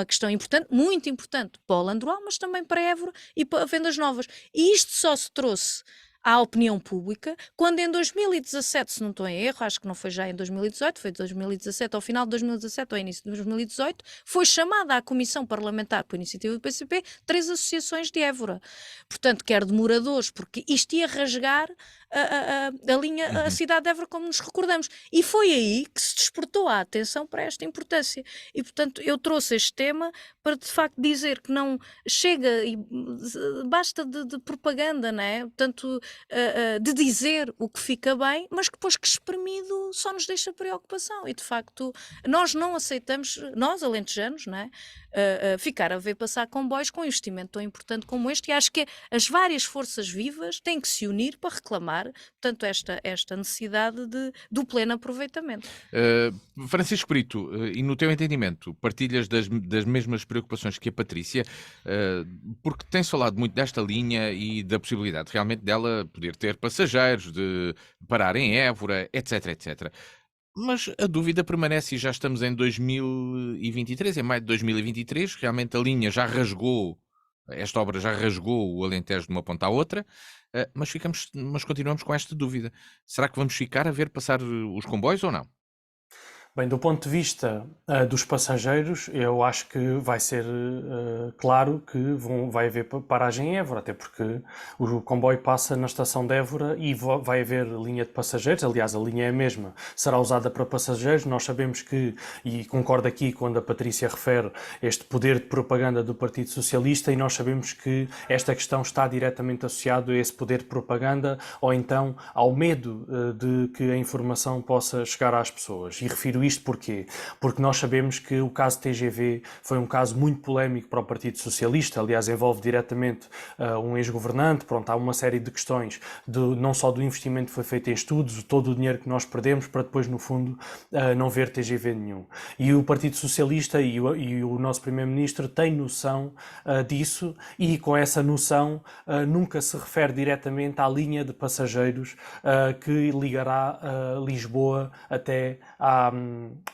questão importante, muito importante para o Alandroal, mas também para Évora e para Vendas Novas. E isto só se trouxe à opinião pública, quando em 2017, se não estou em erro, acho que não foi já em 2018, foi 2017, ao final de 2017 ou ao início de 2018, foi chamada à Comissão Parlamentar por iniciativa do PCP 3 associações de Évora. Portanto, quer de moradores, porque isto ia rasgar a linha, a cidade de Évora, como nos recordamos. E foi aí que se despertou a atenção para esta importância. E, portanto, eu trouxe este tema para, de facto, dizer que não chega e basta de propaganda, não é? Portanto, de dizer o que fica bem, mas que depois que espremido só nos deixa preocupação. E, de facto, nós não aceitamos, nós, alentejanos, não é? Ficar a ver passar comboios com um investimento tão importante como este, e acho que as várias forças vivas têm que se unir para reclamar, portanto, esta necessidade do pleno aproveitamento. Francisco Brito, e no teu entendimento, partilhas das mesmas preocupações que a Patrícia, porque tem-se falado muito desta linha e da possibilidade realmente dela poder ter passageiros, de parar em Évora, etc, etc. Mas a dúvida permanece e já estamos em 2023, em maio de 2023, realmente a linha já rasgou, esta obra já rasgou o Alentejo de uma ponta à outra, mas continuamos com esta dúvida. Será que vamos ficar a ver passar os comboios ou não? Bem, do ponto de vista dos passageiros, eu acho que vai ser claro que vai haver paragem em Évora, até porque o comboio passa na estação de Évora e vai haver linha de passageiros. Aliás, a linha é a mesma, será usada para passageiros. Nós sabemos que, e concordo aqui quando a Patrícia refere este poder de propaganda do Partido Socialista, e nós sabemos que esta questão está diretamente associada a esse poder de propaganda, ou então ao medo de que a informação possa chegar às pessoas. E refiro isto porquê? Porque nós sabemos que o caso TGV foi um caso muito polémico para o Partido Socialista. Aliás, envolve diretamente um ex-governante. Pronto, há uma série de questões, não só do investimento que foi feito em estudos, todo o dinheiro que nós perdemos para depois, no fundo, não ver TGV nenhum. E o Partido Socialista e o nosso Primeiro-Ministro têm noção disso, e com essa noção nunca se refere diretamente à linha de passageiros que ligará Lisboa até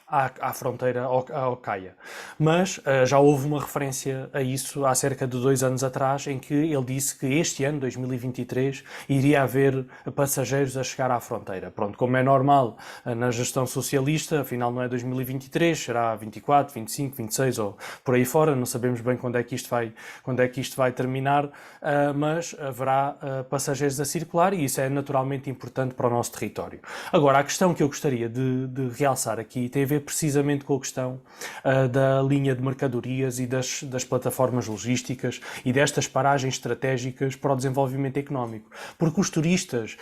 à fronteira, ao Caia. Mas já houve uma referência a isso há cerca de 2 anos atrás, em que ele disse que este ano, 2023, iria haver passageiros a chegar à fronteira. Pronto, como é normal na gestão socialista, afinal não é 2023, será 24, 25, 26 ou por aí fora, não sabemos bem quando é que isto vai terminar, mas haverá passageiros a circular, e isso é naturalmente importante para o nosso território. Agora, a questão que eu gostaria de realçar aqui tem a ver precisamente com a questão da linha de mercadorias e das plataformas logísticas e destas paragens estratégicas para o desenvolvimento económico. Porque os turistas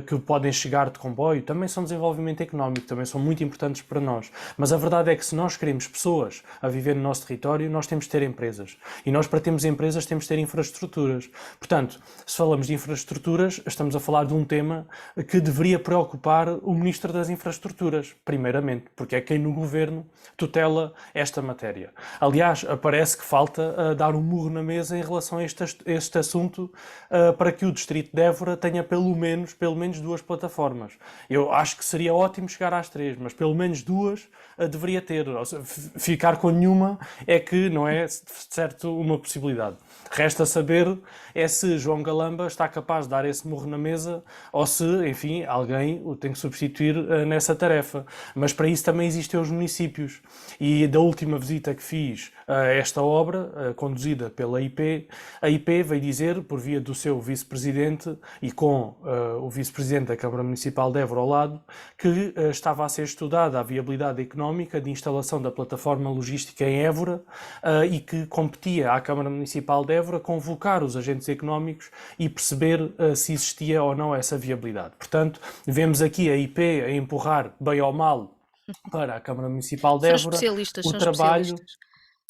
que podem chegar de comboio também são desenvolvimento económico, também são muito importantes para nós. Mas a verdade é que se nós queremos pessoas a viver no nosso território, nós temos de ter empresas. E nós, para termos empresas, temos de ter infraestruturas. Portanto, se falamos de infraestruturas, estamos a falar de um tema que deveria preocupar o Ministro das Infraestruturas, primeiramente, porque é quem no Governo tutela esta matéria. Aliás, parece que falta dar um murro na mesa em relação a este assunto, para que o Distrito de Évora tenha pelo menos 2 plataformas. Eu acho que seria ótimo chegar às 3, mas pelo menos 2 deveria ter. Ficar com nenhuma é que não é, certo, uma possibilidade. Resta saber se João Galamba está capaz de dar esse murro na mesa, ou se, enfim, alguém o tem que substituir nessa tarefa. Mas para isso também existem os municípios. E da última visita que fiz a esta obra, conduzida pela IP, a IP veio dizer, por via do seu vice-presidente e com o vice-presidente da Câmara Municipal de Évora ao lado, que estava a ser estudada a viabilidade económica de instalação da plataforma logística em Évora, e que competia à Câmara Municipal de Évora convocar os agentes económicos e perceber se existia ou não essa viabilidade. Portanto, vemos aqui a IP a empurrar, bem ou mal, para a Câmara Municipal de Évora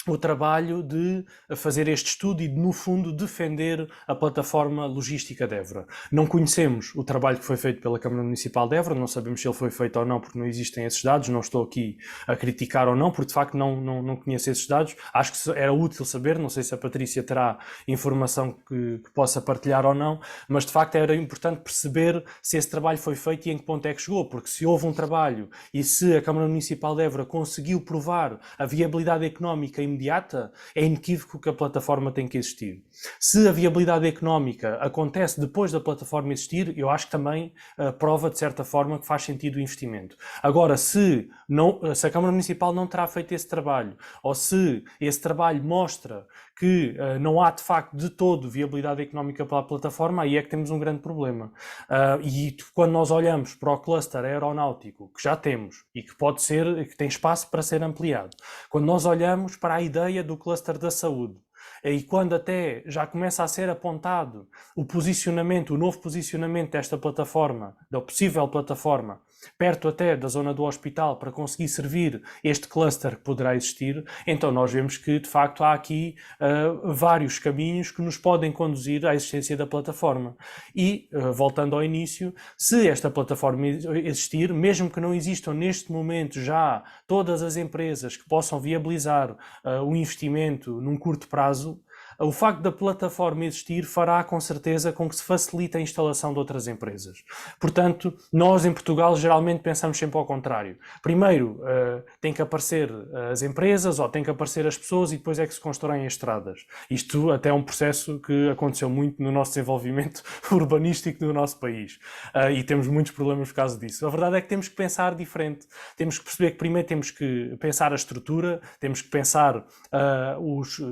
o trabalho de fazer este estudo e de, no fundo, defender a plataforma logística de Évora. Não conhecemos o trabalho que foi feito pela Câmara Municipal de Évora, não sabemos se ele foi feito ou não, porque não existem esses dados, não estou aqui a criticar ou não, porque de facto não conheço esses dados. Acho que era útil saber, não sei se a Patrícia terá informação que possa partilhar ou não, mas de facto era importante perceber se esse trabalho foi feito e em que ponto é que chegou, porque se houve um trabalho e se a Câmara Municipal de Évora conseguiu provar a viabilidade económica e imediata, é inequívoco que a plataforma tem que existir. Se a viabilidade económica acontece depois da plataforma existir, eu acho que também prova, de certa forma, que faz sentido o investimento. Agora, se a Câmara Municipal não terá feito esse trabalho, ou se esse trabalho mostra que não há, de facto, de todo viabilidade económica para a plataforma, aí é que temos um grande problema. E quando nós olhamos para o cluster aeronáutico, que já temos, e que pode ser, que tem espaço para ser ampliado, quando nós olhamos para a ideia do cluster da saúde, e quando até já começa a ser apontado o novo posicionamento desta plataforma, da possível plataforma, perto até da zona do hospital, para conseguir servir este cluster que poderá existir, então nós vemos que, de facto, há aqui vários caminhos que nos podem conduzir à existência da plataforma. E, voltando ao início, se esta plataforma existir, mesmo que não existam neste momento já todas as empresas que possam viabilizar o investimento num curto prazo, o facto da plataforma existir fará com certeza com que se facilite a instalação de outras empresas. Portanto, nós em Portugal geralmente pensamos sempre ao contrário. Primeiro tem que aparecer as empresas ou tem que aparecer as pessoas e depois é que se constroem as estradas. Isto até é um processo que aconteceu muito no nosso desenvolvimento urbanístico do nosso país. E temos muitos problemas por causa disso. A verdade é que temos que pensar diferente. Temos que perceber que primeiro temos que pensar a estrutura, temos que pensar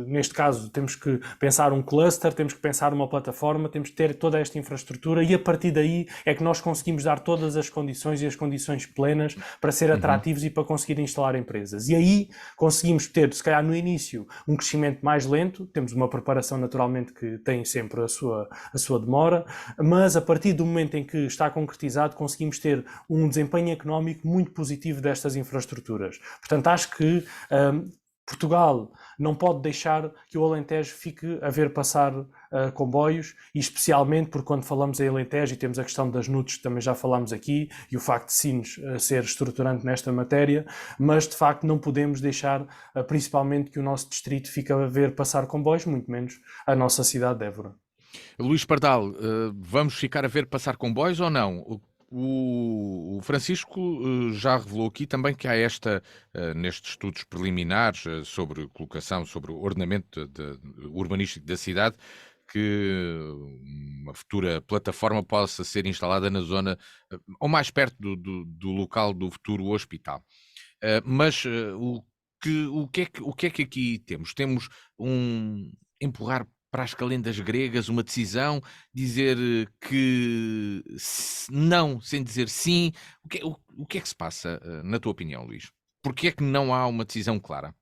neste caso, temos que pensar um cluster, temos que pensar uma plataforma, temos que ter toda esta infraestrutura e a partir daí é que nós conseguimos dar todas as condições e as condições plenas para ser atrativos e para conseguir instalar empresas. E aí conseguimos ter, se calhar no início, um crescimento mais lento, temos uma preparação naturalmente que tem sempre a sua demora, mas a partir do momento em que está concretizado conseguimos ter um desempenho económico muito positivo destas infraestruturas. Portanto, acho que Portugal não pode deixar que o Alentejo fique a ver passar comboios, e especialmente porque quando falamos em Alentejo e temos a questão das NUTs, que também já falámos aqui, e o facto de Sines ser estruturante nesta matéria, mas de facto não podemos deixar principalmente que o nosso distrito fique a ver passar comboios, muito menos a nossa cidade de Évora. Luís Pardal, vamos ficar a ver passar comboios ou não? O Francisco já revelou aqui também que há nestes estudos preliminares sobre colocação, sobre o ordenamento urbanístico da cidade, que uma futura plataforma possa ser instalada na zona ou mais perto do local do futuro hospital. Mas o que é que aqui temos? Temos empurrar para as calendas gregas uma decisão, dizer que não sem dizer sim. O que é que se passa, na tua opinião, Luís? Porquê é que não há uma decisão clara?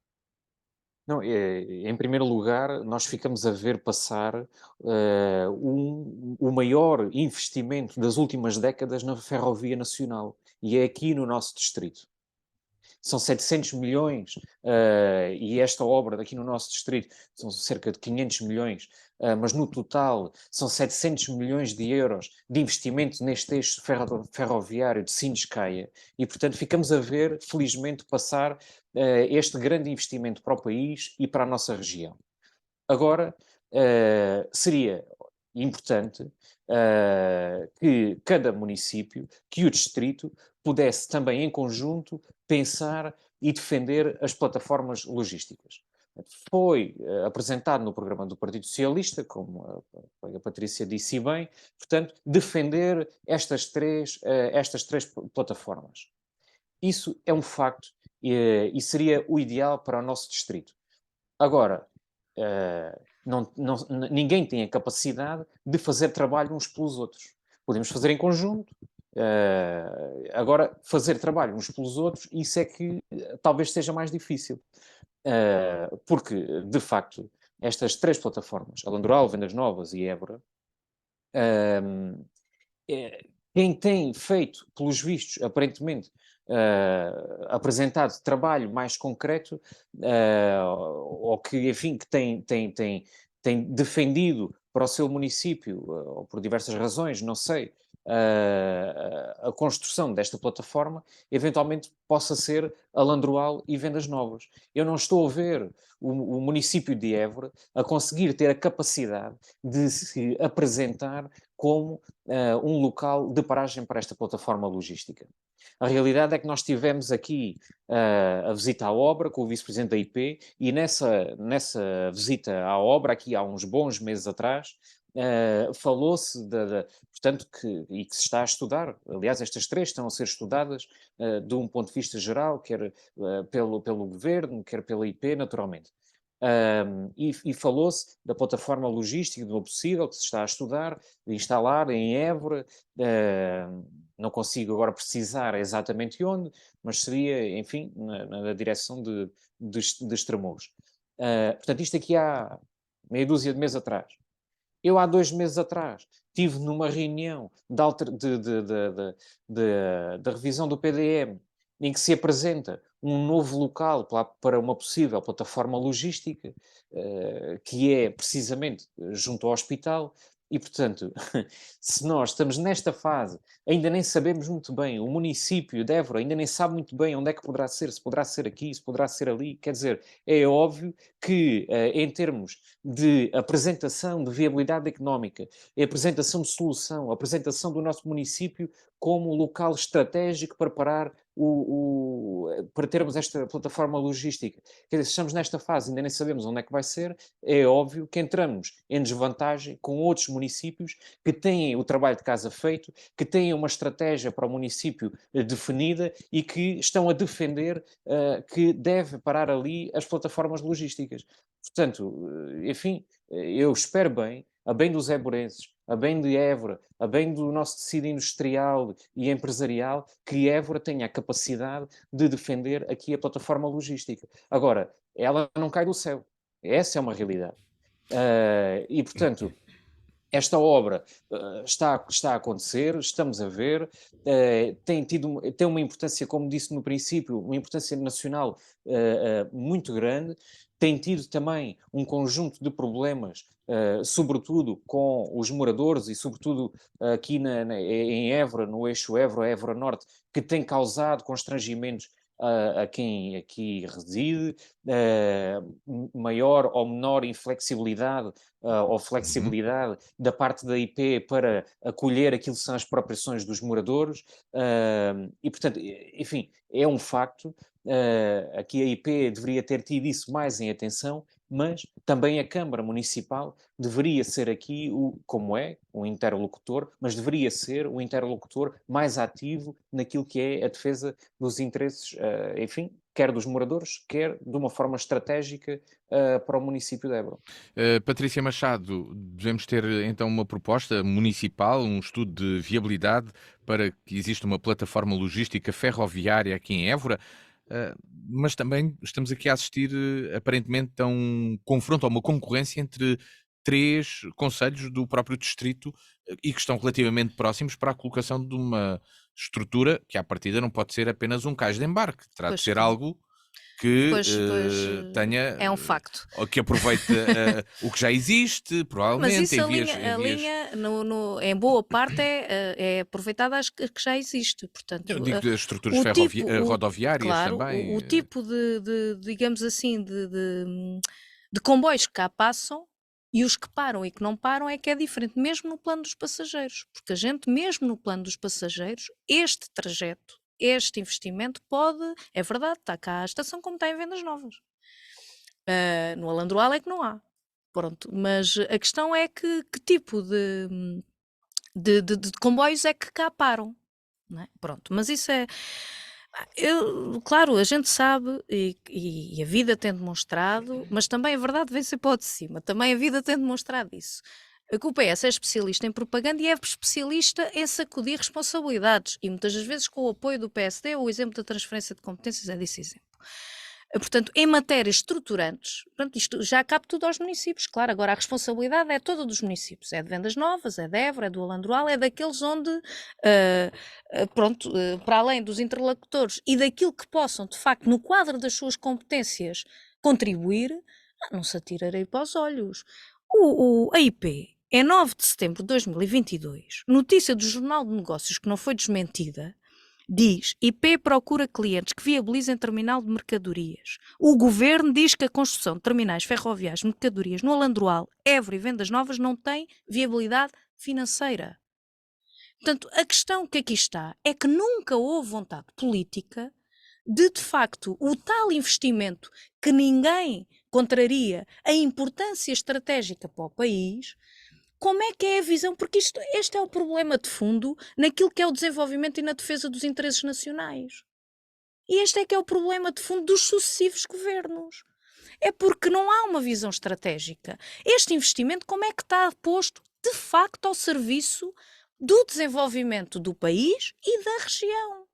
Não, em primeiro lugar, nós ficamos a ver passar o maior investimento das últimas décadas na ferrovia nacional, e é aqui no nosso distrito. São 700 milhões, e esta obra aqui no nosso distrito são cerca de 500 milhões, mas no total são 700 milhões de euros de investimento neste eixo ferroviário de Sines-Caia, e portanto ficamos a ver, felizmente, passar este grande investimento para o país e para a nossa região. Agora, seria importante que cada município, que o distrito, pudesse também em conjunto pensar e defender as plataformas logísticas. Foi apresentado no programa do Partido Socialista, como a colega Patrícia disse bem, portanto, defender estas três plataformas. Isso é um facto e seria o ideal para o nosso distrito. Agora, ninguém tem a capacidade de fazer trabalho uns pelos outros. Podemos fazer em conjunto. Agora, fazer trabalho uns pelos outros, isso é que talvez seja mais difícil. Porque, de facto, estas três plataformas, Alandroal, Vendas Novas e Évora, quem tem feito, pelos vistos, aparentemente, apresentado trabalho mais concreto, ou que, enfim, que tem defendido para o seu município, ou por diversas razões, não sei, a construção desta plataforma, eventualmente possa ser Alandroal e Vendas Novas. Eu não estou a ver o município de Évora a conseguir ter a capacidade de se apresentar como um local de paragem para esta plataforma logística. A realidade é que nós estivemos aqui a visita à obra com o vice-presidente da IP e nessa visita à obra, aqui há uns bons meses atrás, falou-se, portanto, que se está a estudar. Aliás, estas três estão a ser estudadas de um ponto de vista geral, quer pelo governo, quer pela IP, naturalmente. E falou-se da plataforma logística do possível que se está a estudar, de instalar em Évora, não consigo agora precisar exatamente onde, mas seria, enfim, na direção de Estremoz. Portanto, isto aqui há meia dúzia de meses atrás. Eu, há 2 meses atrás, estive numa reunião de revisão do PDM, em que se apresenta um novo local para uma possível plataforma logística, que é precisamente junto ao hospital, e, portanto, se nós estamos nesta fase, ainda nem sabemos muito bem, o município de Évora ainda nem sabe muito bem onde é que poderá ser, se poderá ser aqui, se poderá ser ali, quer dizer, é óbvio que, em termos de apresentação de viabilidade económica, apresentação de solução, apresentação do nosso município como local estratégico para parar para termos esta plataforma logística. Quer dizer, se estamos nesta fase, ainda nem sabemos onde é que vai ser, é óbvio que entramos em desvantagem com outros municípios que têm o trabalho de casa feito, que têm uma estratégia para o município definida e que estão a defender que deve parar ali as plataformas logísticas. Portanto, enfim, eu espero bem, a bem dos évorenses, a bem de Évora, a bem do nosso tecido industrial e empresarial, que Évora tenha a capacidade de defender aqui a plataforma logística. Agora, ela não cai do céu. Essa é uma realidade. E, portanto, esta obra está a acontecer, estamos a ver, tem uma importância, como disse no princípio, uma importância nacional muito grande, tem tido também um conjunto de problemas, sobretudo com os moradores e sobretudo aqui em Évora, no eixo Évora Norte, que tem causado constrangimentos a quem aqui reside, maior ou menor inflexibilidade ou flexibilidade da parte da IP para acolher aquilo que são as propriações dos moradores, e portanto, enfim, é um facto, aqui a IP deveria ter tido isso mais em atenção, mas também a Câmara Municipal deveria ser aqui, como é, um interlocutor, mas deveria ser um interlocutor mais ativo naquilo que é a defesa dos interesses, enfim, quer dos moradores, quer de uma forma estratégica para o município de Évora. Patrícia Machado, devemos ter então uma proposta municipal, um estudo de viabilidade para que exista uma plataforma logística ferroviária aqui em Évora, mas também estamos aqui a assistir aparentemente a um confronto, a uma concorrência entre 3 concelhos do próprio distrito e que estão relativamente próximos para a colocação de uma estrutura que à partida não pode ser apenas um cais de embarque, terá de Pois, ser claro. algo que Pois, tenha, é um facto. que aproveite o que já existe, Mas provavelmente, isso em a vias... linha em boa parte é aproveitada as que já existe, portanto, Eu digo das estruturas o tipo, rodoviárias claro, também. o tipo digamos assim, de comboios que cá passam e os que param e que não param é que é diferente, mesmo no plano dos passageiros, porque a gente, mesmo no plano dos passageiros, este trajeto, este investimento é verdade, está cá a estação como está em Vendas Novas. No Alandroal é que não há. Pronto, mas a questão é que tipo de comboios é que cá param, não é? Pronto, mas isso é... claro, a gente sabe e a vida tem demonstrado, mas também a verdade vem sempre ao de cima, também a vida tem demonstrado isso. Que o PS é especialista em propaganda e é especialista em sacudir responsabilidades, e muitas das vezes com o apoio do PSD, o exemplo da transferência de competências é desse exemplo. Portanto, em matérias estruturantes, pronto, isto já cabe tudo aos municípios, claro, agora a responsabilidade é toda dos municípios, é de Vendas Novas, é de Évora, é do Alandroal, é daqueles onde, para além dos interlocutores e daquilo que possam, de facto, no quadro das suas competências, contribuir, não se atirarei para os olhos. A IP, em 9 de setembro de 2022, notícia do Jornal de Negócios que não foi desmentida, diz: IP procura clientes que viabilizem terminal de mercadorias. O governo diz que a construção de terminais ferroviários de mercadorias no Alandroal, Évora e Vendas Novas não tem viabilidade financeira. Portanto, a questão que aqui está é que nunca houve vontade política de facto, o tal investimento que ninguém contraria a importância estratégica para o país. Como é que é a visão? Porque este é o problema de fundo naquilo que é o desenvolvimento e na defesa dos interesses nacionais. E este é que é o problema de fundo dos sucessivos governos. É porque não há uma visão estratégica. Este investimento, como é que está posto de facto ao serviço do desenvolvimento do país e da região?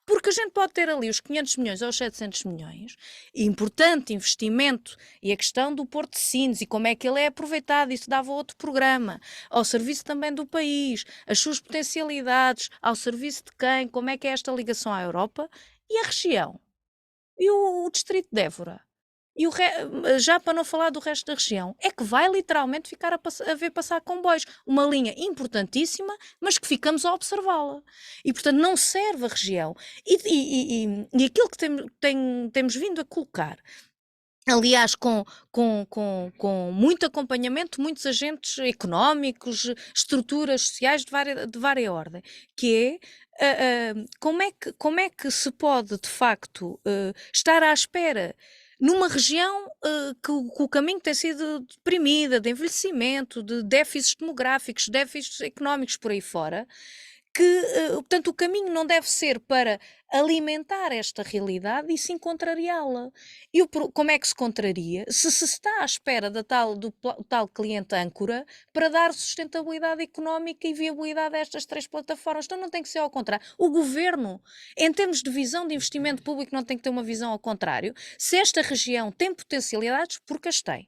Porque a gente pode ter ali os 500 milhões ou os 700 milhões, importante investimento, e a questão do Porto de Sines e como é que ele é aproveitado, isso dava outro programa, ao serviço também do país, as suas potencialidades, ao serviço de quem, como é que é esta ligação à Europa e a região, e o Distrito de Évora. E já para não falar do resto da região, é que vai literalmente ficar a ver passar comboios. Uma linha importantíssima, mas que ficamos a observá-la. E, portanto, não serve a região. E aquilo que temos vindo a colocar, aliás, com muito acompanhamento, muitos agentes económicos, estruturas sociais de várias ordem, que é como é que se pode, de facto, estar à espera numa região que o caminho tem sido deprimida, de envelhecimento, de déficits demográficos, déficits económicos por aí fora, que, portanto, o caminho não deve ser para alimentar esta realidade e sim contrariá-la. E como é que se contraria? Se está à espera do tal cliente âncora para dar sustentabilidade económica e viabilidade a estas três plataformas. Então não tem que ser ao contrário. O governo, em termos de visão de investimento público, não tem que ter uma visão ao contrário. Se esta região tem potencialidades, porque as tem.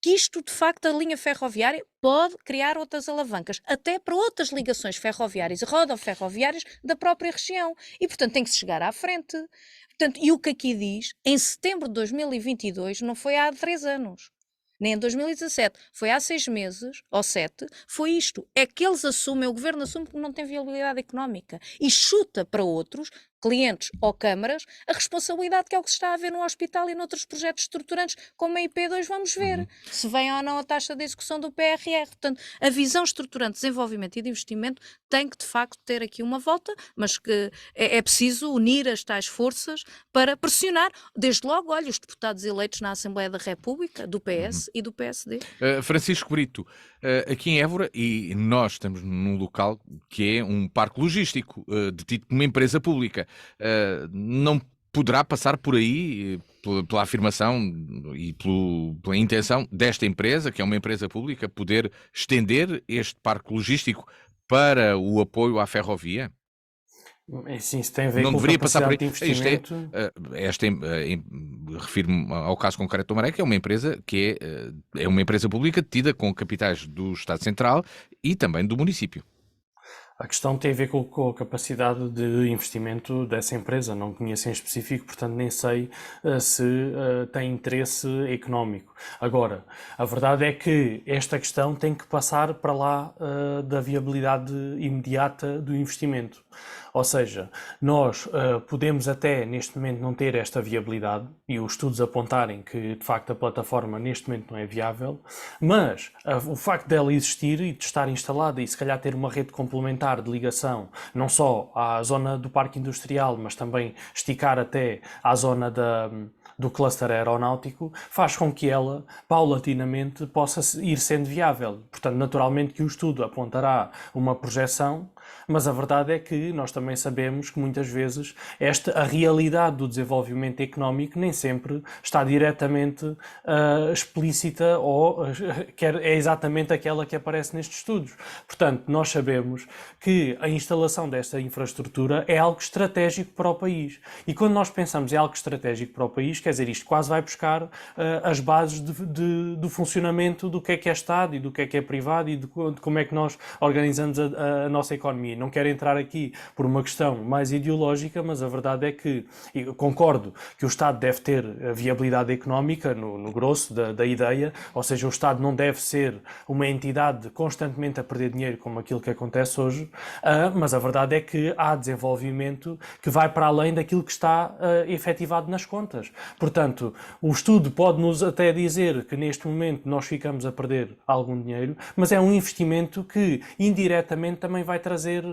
Que isto, de facto, a linha ferroviária pode criar outras alavancas, até para outras ligações ferroviárias e rodoferroviárias da própria região. E, portanto, tem que se chegar à frente. Portanto, e o que aqui diz, em setembro de 2022, não foi há 3 anos, nem em 2017, foi há 6 meses, ou 7, foi isto. É que eles assumem, o governo assume que não tem viabilidade económica e chuta para outros, clientes ou câmaras, a responsabilidade que é o que se está a ver no hospital e noutros projetos estruturantes, como a IP2, vamos ver se vem ou não a taxa de execução do PRR. Portanto, a visão estruturante de desenvolvimento e de investimento tem que, de facto, ter aqui uma volta, mas que é preciso unir as tais forças para pressionar, desde logo, olha, os deputados eleitos na Assembleia da República, do PS e do PSD. Francisco Brito, aqui em Évora, e nós estamos num local que é um parque logístico, detido como uma empresa pública, não poderá passar por aí, pela afirmação e pela intenção desta empresa, que é uma empresa pública, poder estender este parque logístico para o apoio à ferrovia? Sim, isso tem a ver Não com a deveria passar por aí. capacidade de investimento. Refiro-me ao caso concreto do Maré, que é uma empresa é uma empresa pública detida com capitais do Estado Central e também do município. A questão tem a ver com a capacidade de investimento dessa empresa. Não conheço em específico, portanto nem sei se tem interesse económico. Agora, a verdade é que esta questão tem que passar para lá da viabilidade imediata do investimento. Ou seja, nós podemos até neste momento não ter esta viabilidade e os estudos apontarem que de facto a plataforma neste momento não é viável, mas o facto dela existir e de estar instalada e se calhar ter uma rede complementar de ligação não só à zona do parque industrial, mas também esticar até à zona do cluster aeronáutico, faz com que ela, paulatinamente, possa ir sendo viável. Portanto, naturalmente que o estudo apontará uma projeção, mas a verdade é que nós também sabemos que muitas vezes a realidade do desenvolvimento económico nem sempre está diretamente explícita ou é exatamente aquela que aparece nestes estudos. Portanto, nós sabemos que a instalação desta infraestrutura é algo estratégico para o país. E quando nós pensamos em algo estratégico para o país, quer dizer, isto quase vai buscar as bases do funcionamento do que é Estado e do que é privado e de como é que nós organizamos a nossa economia. Não quero entrar aqui uma questão mais ideológica, mas a verdade é que, e concordo que o Estado deve ter a viabilidade económica no grosso da ideia, ou seja, o Estado não deve ser uma entidade constantemente a perder dinheiro como aquilo que acontece hoje, mas a verdade é que há desenvolvimento que vai para além daquilo que está efetivado nas contas. Portanto, o estudo pode-nos até dizer que neste momento nós ficamos a perder algum dinheiro, mas é um investimento que indiretamente também vai trazer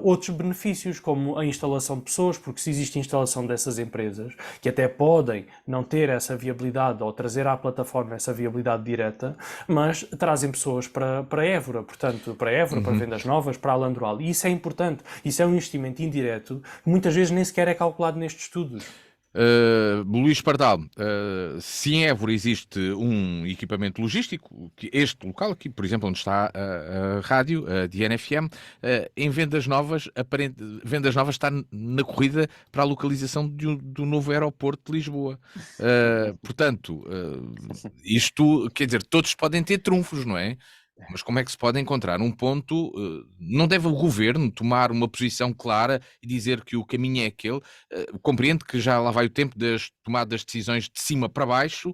outros benefícios, como a instalação de pessoas, porque se existe instalação dessas empresas, que até podem não ter essa viabilidade ou trazer à plataforma essa viabilidade direta, mas trazem pessoas para Évora, portanto, para Évora, para Vendas Novas, para Alandroal. E isso é importante, isso é um investimento indireto que muitas vezes nem sequer é calculado nestes estudos. Luís Pardal, se em Évora existe um equipamento logístico, este local aqui, por exemplo, onde está a rádio, a DNFM, em Vendas Novas, Vendas Novas está na corrida para a localização do novo aeroporto de Lisboa. Portanto, isto, quer dizer, todos podem ter trunfos, não é? Mas como é que se pode encontrar um ponto? Não deve o governo tomar uma posição clara e dizer que o caminho é aquele? Compreendo que já lá vai o tempo das tomadas de decisões de cima para baixo,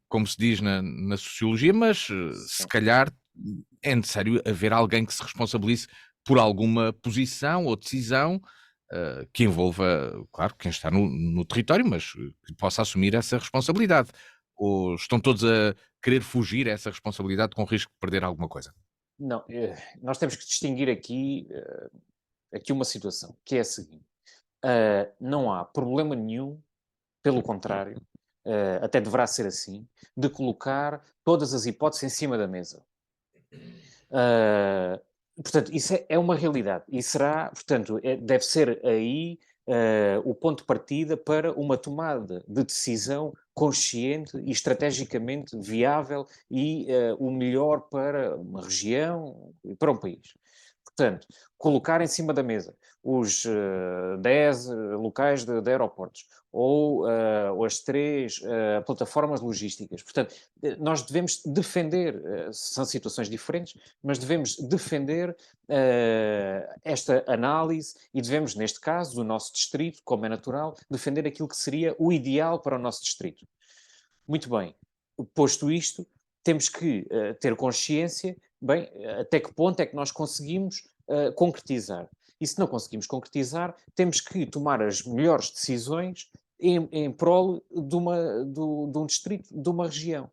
como se diz na sociologia, mas se calhar é necessário haver alguém que se responsabilize por alguma posição ou decisão que envolva, claro, quem está no território, mas que possa assumir essa responsabilidade. Ou estão todos a querer fugir a essa responsabilidade com o risco de perder alguma coisa? Não, nós temos que distinguir aqui uma situação, que é a seguinte. Não há problema nenhum, pelo contrário, até deverá ser assim, de colocar todas as hipóteses em cima da mesa. Portanto, isso é uma realidade e será, portanto, deve ser aí o ponto de partida para uma tomada de decisão consciente e estrategicamente viável e o melhor para uma região e para um país. Portanto, colocar em cima da mesa os 10 locais de aeroportos ou as 3 plataformas logísticas. Portanto, nós devemos defender, são situações diferentes, mas devemos defender esta análise e devemos, neste caso, do nosso distrito, como é natural, defender aquilo que seria o ideal para o nosso distrito. Muito bem. Posto isto, temos que ter consciência, bem, até que ponto é que nós conseguimos concretizar. E se não conseguimos concretizar, temos que tomar as melhores decisões em prol de um distrito, de uma região.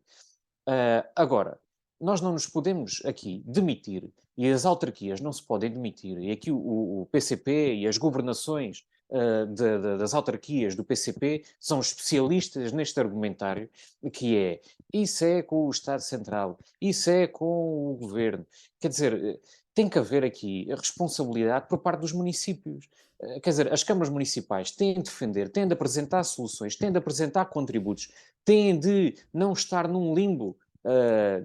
Agora, nós não nos podemos aqui demitir, e as autarquias não se podem demitir, e aqui o PCP e as governações das autarquias do PCP são especialistas neste argumentário, que é, isso é com o Estado Central, isso é com o Governo. Quer dizer, tem que haver aqui a responsabilidade por parte dos municípios. Quer dizer, as câmaras municipais têm de defender, têm de apresentar soluções, têm de apresentar contributos, têm de não estar num limbo,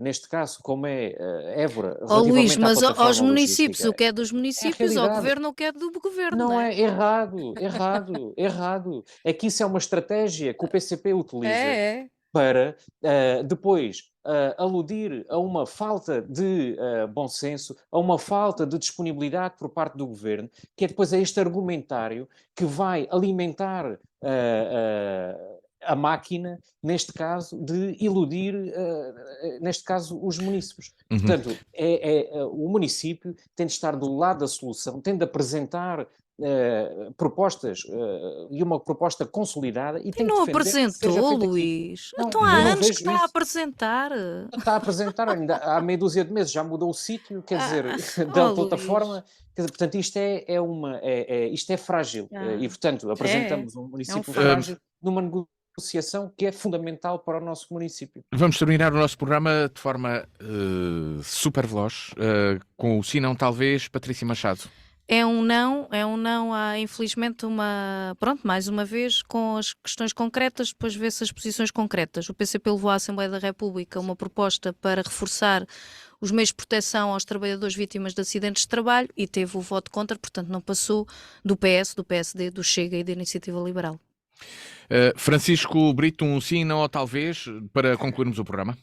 neste caso, como é Évora, Luís, relativamente à mas aos plataforma municípios, logística. o que é dos É a municípios, ao realidade. governo, o que é do governo, Não não é errado, errado. É que isso é uma estratégia que o PCP utiliza É. para depois aludir a uma falta de bom senso, a uma falta de disponibilidade por parte do governo, que é depois este argumentário que vai alimentar a máquina, neste caso, de iludir, neste caso, os munícipes. Portanto, o município tem de estar do lado da solução, tem de apresentar propostas e uma proposta consolidada e tem que não defender que seja apresentou, feito aqui. Luís. Não, Então há eu não anos que vejo está a isso. apresentar. Está a apresentar, ainda há meia dúzia de meses já mudou o sítio, quer dizer, da Luís. plataforma. Quer dizer, portanto, isto é frágil. E, portanto, apresentamos um município frágil numa negociação que é fundamental para o nosso município. Vamos terminar o nosso programa de forma super veloz, com o sim, não, talvez, Patrícia Machado. É um não, há infelizmente pronto, mais uma vez, com as questões concretas, depois vê-se as posições concretas. O PCP levou à Assembleia da República uma proposta para reforçar os meios de proteção aos trabalhadores vítimas de acidentes de trabalho e teve o voto contra, portanto não passou do PS, do PSD, do Chega e da Iniciativa Liberal. Francisco Brito, um sim, não ou talvez, para concluirmos o programa?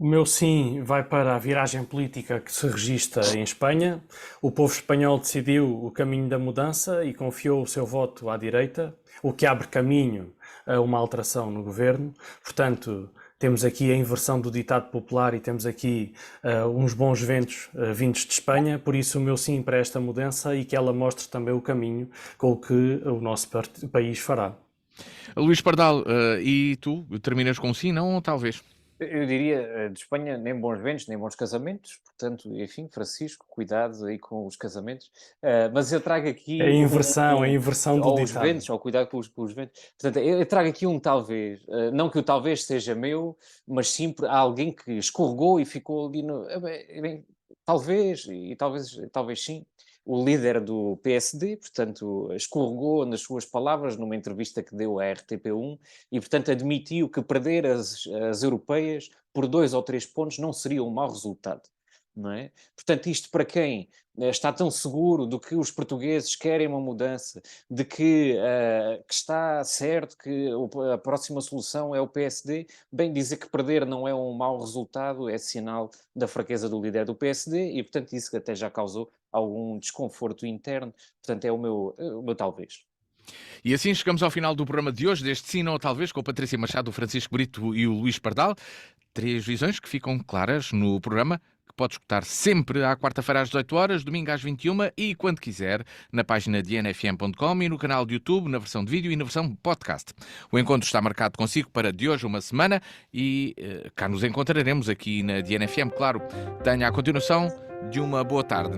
O meu sim vai para a viragem política que se registra em Espanha. O povo espanhol decidiu o caminho da mudança e confiou o seu voto à direita, o que abre caminho a uma alteração no governo. Portanto, temos aqui a inversão do ditado popular e temos aqui uns bons ventos vindos de Espanha. Por isso, o meu sim para esta mudança e que ela mostre também o caminho com o que o nosso país fará. Luís Pardal, e tu terminas com sim, não ou talvez? Eu diria, de Espanha, nem bons ventos, nem bons casamentos, portanto, enfim, Francisco, cuidado aí com os casamentos. Mas eu trago É aqui a inversão do ou os ditado. ventos, ou cuidado com os ventos. Portanto, eu trago aqui um talvez, não que o talvez seja meu, mas sim há alguém que escorregou e ficou ali no. Bem, talvez, e talvez sim. O líder do PSD, portanto, escorregou nas suas palavras numa entrevista que deu à RTP1 e, portanto, admitiu que perder as europeias por 2 ou 3 pontos não seria um mau resultado, não é? Portanto, isto para quem está tão seguro do que os portugueses querem uma mudança, de que está certo que a próxima solução é o PSD, bem dizer que perder não é um mau resultado, é sinal da fraqueza do líder do PSD e, portanto, isso até já causou algum desconforto interno. Portanto, é o meu talvez. E assim chegamos ao final do programa de hoje, deste Sim ou Talvez, com a Patrícia Machado, o Francisco Brito e o Luís Pardal. 3 visões que ficam claras no programa, que pode escutar sempre à quarta-feira às 18 horas, domingo às 21 e quando quiser, na página de nfm.com e no canal de YouTube, na versão de vídeo e na versão podcast. O encontro está marcado consigo para de hoje uma semana e cá nos encontraremos aqui na DNFM, claro. Tenha a continuação de uma boa tarde.